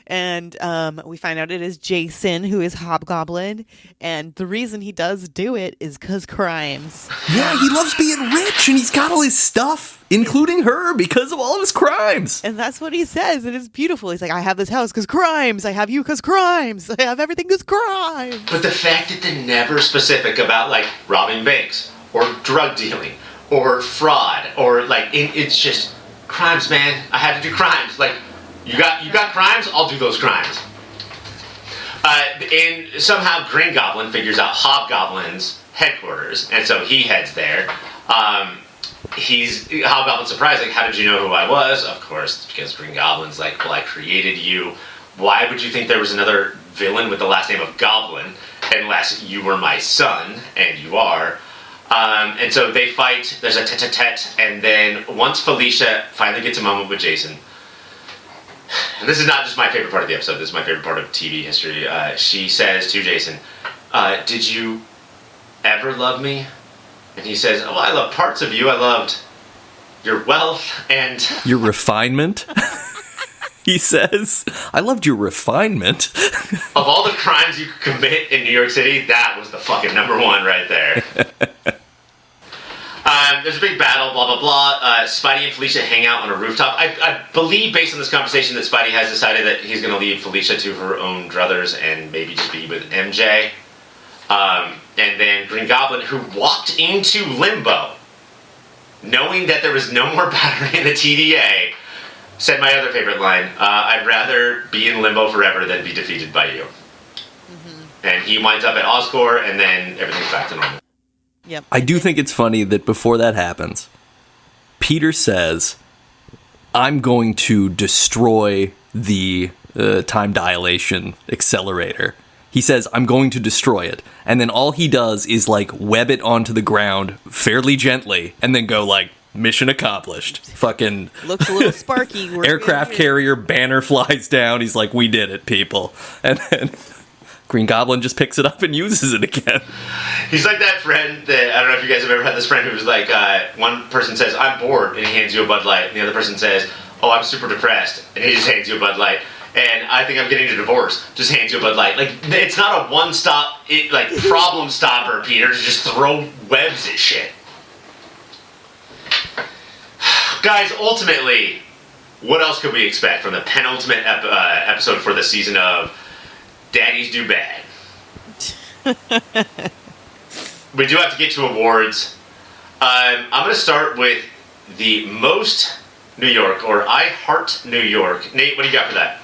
And we find out it is Jason who is Hobgoblin, and the reason he does do it is because crimes. Yeah, he loves being rich, and he's got all his stuff, including her, because of all of his crimes. And that's what he says, and it's beautiful. He's like, I have this house because crimes, I have you because crimes, I have everything because crimes. But the fact that they're never specific about, like, robbing banks, or drug dealing, or fraud, or, like, it's just crimes, man. I had to do crimes. Like, you got crimes? I'll do those crimes. And somehow Green Goblin figures out Hobgoblin's headquarters, and so he heads there. Hobgoblin's surprised, like, how did you know who I was? Of course, because Green Goblin's like, well, I created you. Why would you think there was another villain with the last name of Goblin unless you were my son, and you are? And so they fight, there's a tete-a-tete, and then once Felicia finally gets a moment with Jason, and this is not just my favorite part of the episode, this is my favorite part of TV history, she says to Jason, did you ever love me? And he says, oh, I love parts of you. I loved your wealth and... Your refinement? He says, I loved your refinement. Of all the crimes you could commit in New York City, that was the fucking number one right there. There's a big battle, blah, blah, blah. Spidey and Felicia hang out on a rooftop. I believe, based on this conversation, that Spidey has decided that he's going to leave Felicia to her own druthers and maybe just be with MJ. And then Green Goblin, who walked into Limbo, knowing that there was no more battery in the TDA, said my other favorite line, I'd rather be in Limbo forever than be defeated by you. Mm-hmm. And he winds up at Oscorp, and then everything's back to normal. Yep. I do think it's funny that before that happens, Peter says, I'm going to destroy the time dilation accelerator. He says, I'm going to destroy it. And then all he does is, like, web it onto the ground fairly gently and then go, like, mission accomplished. Fucking... Looks a little sparky. Aircraft carrier banner flies down. He's like, we did it, people. And then Green Goblin just picks it up and uses it again. He's like that friend that, I don't know if you guys have ever had this friend who's like, one person says, I'm bored, and he hands you a Bud Light. And the other person says, oh, I'm super depressed. And he just hands you a Bud Light. And I think I'm getting a divorce. Just hands you a Bud Light. Like, it's not a one-stop, problem stopper, Peter, to just throw webs at shit. Guys, ultimately, what else could we expect from the penultimate episode for the season of Daddies Do Bad? We do have to get to awards. I'm going to start with the most New York, or I Heart New York. Nate, what do you got for that?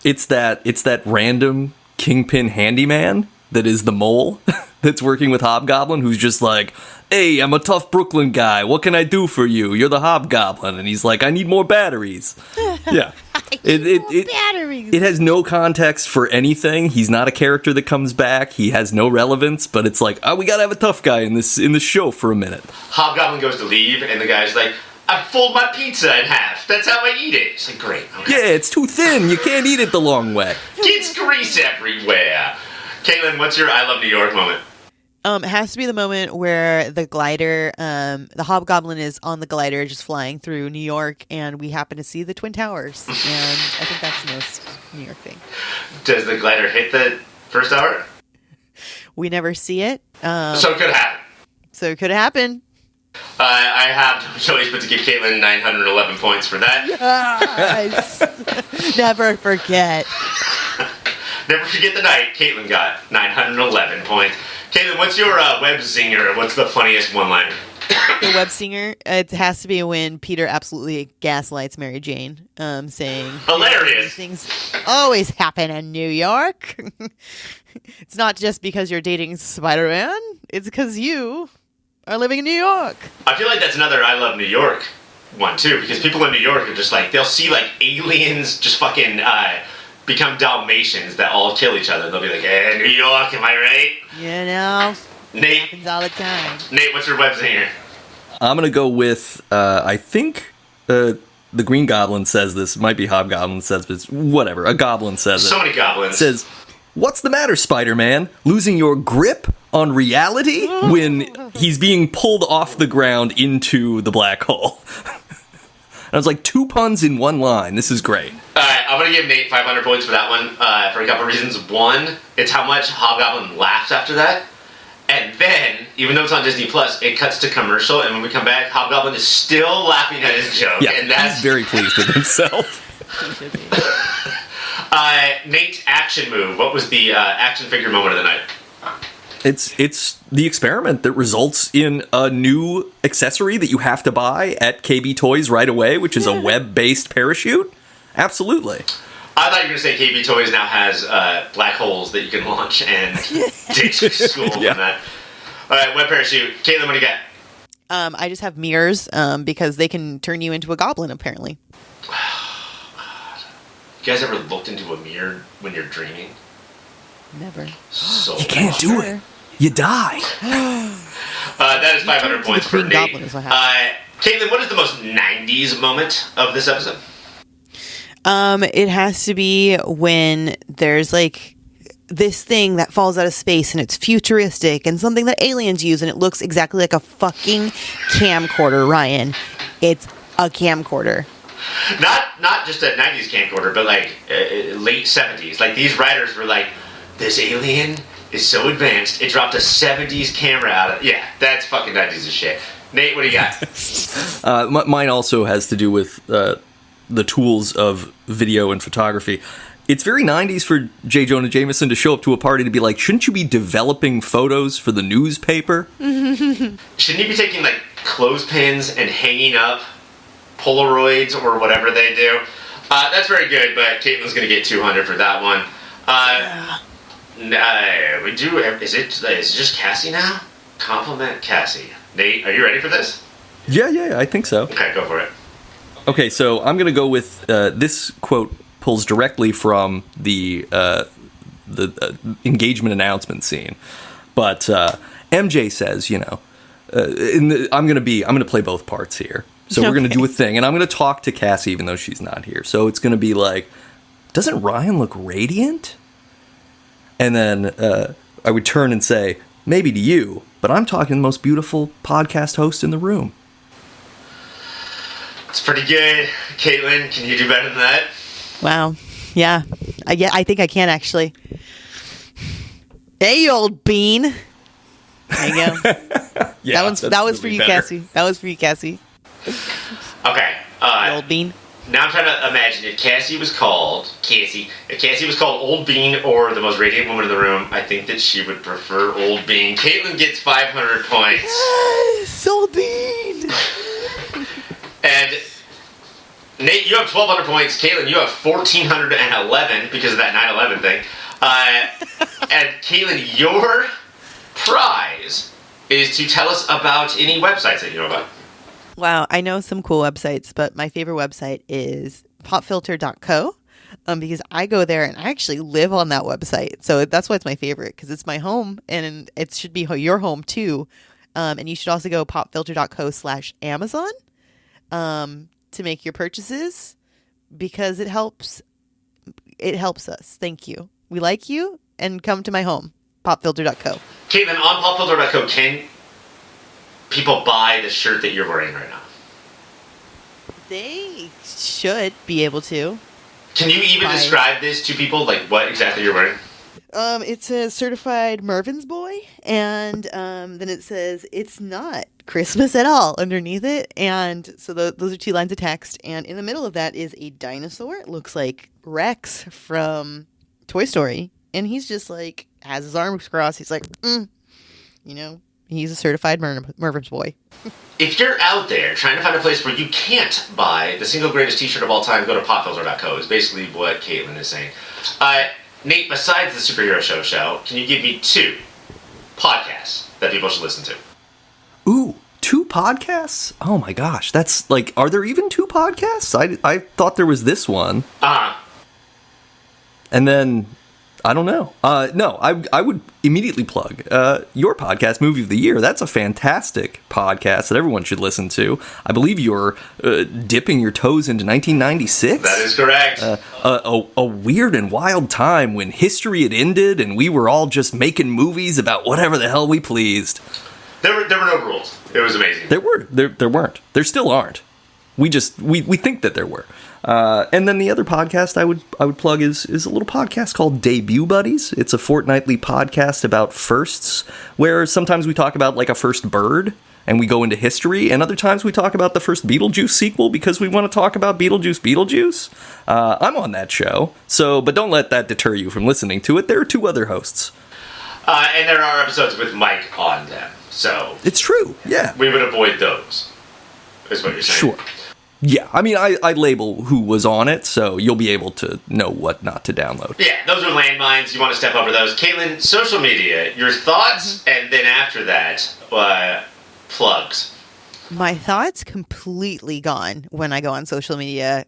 It's that random kingpin handyman that is the mole that's working with Hobgoblin, who's just like, hey, I'm a tough Brooklyn guy. What can I do for you? You're the Hobgoblin. And he's like, I need more batteries. Yeah. It has no context for anything. He's not a character that comes back. He has no relevance, but it's like, oh, we gotta have a tough guy in this show for a minute. Hobgoblin goes to leave, and the guy's like, I fold my pizza in half. That's how I eat it. It's like, great. Okay. Yeah, it's too thin. You can't eat it the long way. Gets grease everywhere. Caitlin, what's your I Love New York moment? It has to be the moment where the glider, the Hobgoblin is on the glider just flying through New York, and we happen to see the Twin Towers. And I think that's the most New York thing. Does the glider hit the first tower? We never see it. So it could happen. So it could happen. I have no choice but to give Caitlin 911 points for that. Yes. Never forget. Never forget the night Caitlin got 911 points. Caitlin, what's your web zinger? What's the funniest one-liner? The web singer, it has to be when Peter absolutely gaslights Mary Jane, saying, hilarious. Things always happen in New York. It's not just because you're dating Spider-Man. It's because you are living in New York. I feel like that's another I Love New York one, too, because people in New York are just like, they'll see, like, aliens just fucking become Dalmatians that all kill each other. They'll be like, hey, New York, am I right? You know, Nate, it happens all the time. Nate, what's your web zinger? I'm going to go with, I think the Green Goblin says this. Might be Hobgoblin says this. Whatever. A goblin says it. So many goblins. Says, what's the matter, Spider-Man? Losing your grip on reality? When he's being pulled off the ground into the black hole. And I was like, 2 puns in one line. This is great. Alright, I'm going to give Nate 500 points for that one for a couple reasons. One, it's how much Hobgoblin laughs after that. And then, even though it's on Disney Plus, it cuts to commercial, and when we come back, Hobgoblin is still laughing at his joke. Yeah, and that's he's very pleased with himself. Nate's action move. What was the action figure moment of the night? It's the experiment that results in a new accessory that you have to buy at KB Toys right away, which is a web-based parachute. Absolutely. I thought you were going to say KB Toys now has black holes that you can launch and ditch school from that. All right, web parachute. Caitlin, what do you got? I just have mirrors because they can turn you into a goblin, apparently. You guys ever looked into a mirror when you're dreaming? Never. So You can't do it. You die. That is 500 points for Green me. Goblin is what happened. Caitlin, what is the most 90s moment of this episode? It has to be when there's like this thing that falls out of space and it's futuristic and something that aliens use and it looks exactly like a fucking camcorder, Ryan. It's a camcorder. Not just a 90s camcorder, but like late 70s. Like these writers were like, this alien is so advanced, it dropped a 70s camera out of... Yeah, that's fucking 90s as shit. Nate, what do you got? Mine also has to do with the tools of video and photography. It's very 90s for J. Jonah Jameson to show up to a party to be like, shouldn't you be developing photos for the newspaper? Shouldn't you be taking like clothespins and hanging up Polaroids or whatever they do? That's very good, but Caitlin's going to get 200 for that one. We do... Is it just Cassie now? Compliment Cassie. Nate, are you ready for this? Yeah, I think so. Okay, go for it. Okay, so I'm going to go with this quote pulls directly from the engagement announcement scene. But MJ says, I'm going to play both parts here. So we're going to do a thing, and I'm going to talk to Cassie even though she's not here. So it's going to be like, doesn't Ryan look radiant? And then I would turn and say, maybe to you, but I'm talking the most beautiful podcast host in the room. It's pretty good. Caitlin, can you do better than that? Wow. Yeah. I think I can, actually. Hey, you old bean. There you go. Yeah, that was for you, better. Cassie. That was for you, Cassie. Okay. You old bean. Now I'm trying to imagine if Cassie was called Old Bean or the most radiant woman in the room, I think that she would prefer Old Bean. Caitlin gets 500 points. Yes, Old Bean. And Nate, you have 1,200 points. Caitlin, you have 1,411 because of that 9/11 thing. And Caitlin, your prize is to tell us about any websites that you know about. Wow, I know some cool websites, but my favorite website is popfilter.co because I go there and I actually live on that website. So that's why it's my favorite, because it's my home and it should be your home too. And you should also go popfilter.co/Amazon to make your purchases because it helps us. Thank you. We like you, and come to my home, popfilter.co. Caitlin, on popfilter.co, can people buy the shirt that you're wearing right now? They should be able to. Can you even describe this to people, like what exactly you're wearing? It says certified Mervin's boy, and then it says it's not Christmas at all underneath it. And so those are 2 lines of text, and in the middle of that is a dinosaur. It looks like Rex from Toy Story, and he's just like has his arms crossed. He's like, he's a certified Mervin's boy. If you're out there trying to find a place where you can't buy the single greatest t-shirt of all time, go to popfilter.co is basically what Caitlin is saying. Nate, besides the Superhero Show, can you give me 2 podcasts that people should listen to? Ooh, 2 podcasts? Oh my gosh, that's like, are there even 2 podcasts? I thought there was this one. And then, I don't know. No, I would immediately plug your podcast, Movie of the Year. That's a fantastic podcast that everyone should listen to. I believe you're dipping your toes into 1996. That is correct. A weird and wild time when history had ended and we were all just making movies about whatever the hell we pleased. There were no rules. It was amazing. There weren't. There still aren't. We think that there were. And then the other podcast I would plug is a little podcast called Debut Buddies. It's a fortnightly podcast about firsts, where sometimes we talk about like a first bird and we go into history, and other times we talk about the first Beetlejuice sequel because we want to talk about Beetlejuice. I'm on that show, but don't let that deter you from listening to it. There are 2 other hosts. And there are episodes with Mike on them, so... It's true, yeah. We would avoid those, is what you're saying. Sure. Yeah, I mean, I label who was on it, so you'll be able to know what not to download. Yeah, those are landmines. You want to step over those. Caitlin, social media, your thoughts, and then after that, plugs. My thoughts completely gone when I go on social media.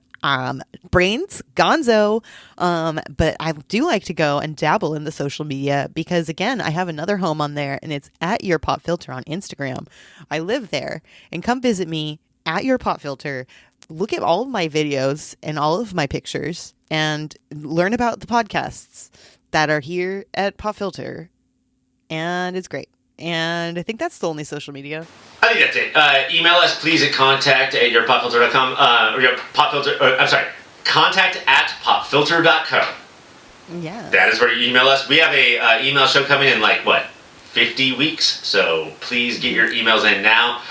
Brains gonzo. But I do like to go and dabble in the social media because, again, I have another home on there, and it's at Your Pop Filter on Instagram. I live there, and come visit me at Your Pop Filter. Look at all of my videos and all of my pictures and learn about the podcasts that are here at Pop Filter. And it's great. And I think that's the only social media. I think that's it. Email us, please, at contact@yourpopfilter.com. Or your popfilter. I'm sorry, contact@popfilter.co. Yeah. That is where you email us. We have a email show coming in 50 weeks. So please get your emails in now.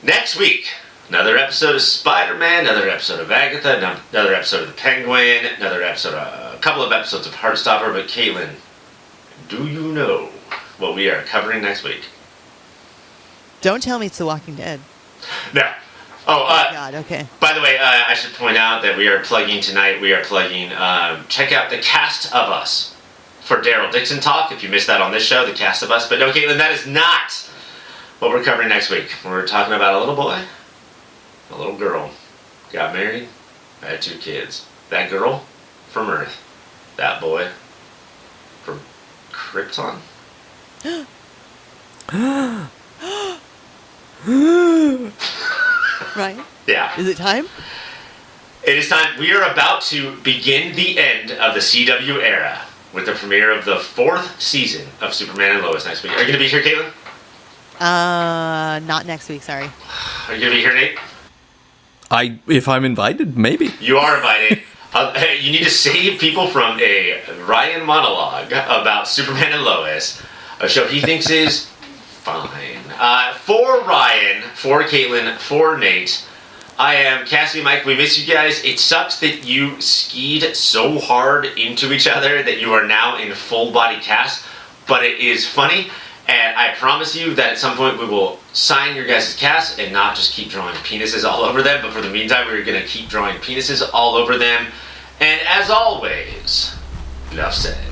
Next week, another episode of Spider-Man, another episode of Agatha, another episode of the Penguin, a couple of episodes of Heartstopper. But Caitlin, do you know what we are covering next week? Don't tell me it's The Walking Dead. No. Oh, God, okay. By the way, I should point out that we are plugging tonight. We are plugging. Check out the Cast of Us for Daryl Dixon talk. If you missed that on this show, the Cast of Us. But no, Caitlin, that is not what we're covering next week. We're talking about a little boy, a little girl, got married, had 2 kids. That girl from Earth, that boy from Krypton. Right? Yeah. Is it time? It is time. We are about to begin the end of the CW era with the premiere of the 4th season of Superman and Lois next week. Are you going to be here, Caitlin? Not next week, sorry. Are you going to be here, Nate? If I'm invited, maybe. You are invited. You need to save people from a Ryan monologue about Superman and Lois, a show he thinks is fine. For Ryan, for Caitlin, for Nate, I am Cassie and Mike. We miss you guys. It sucks that you skied so hard into each other that you are now in full body cast, but it is funny, and I promise you that at some point we will sign your guys' cast and not just keep drawing penises all over them, but for the meantime we're going to keep drawing penises all over them. And as always, enough said.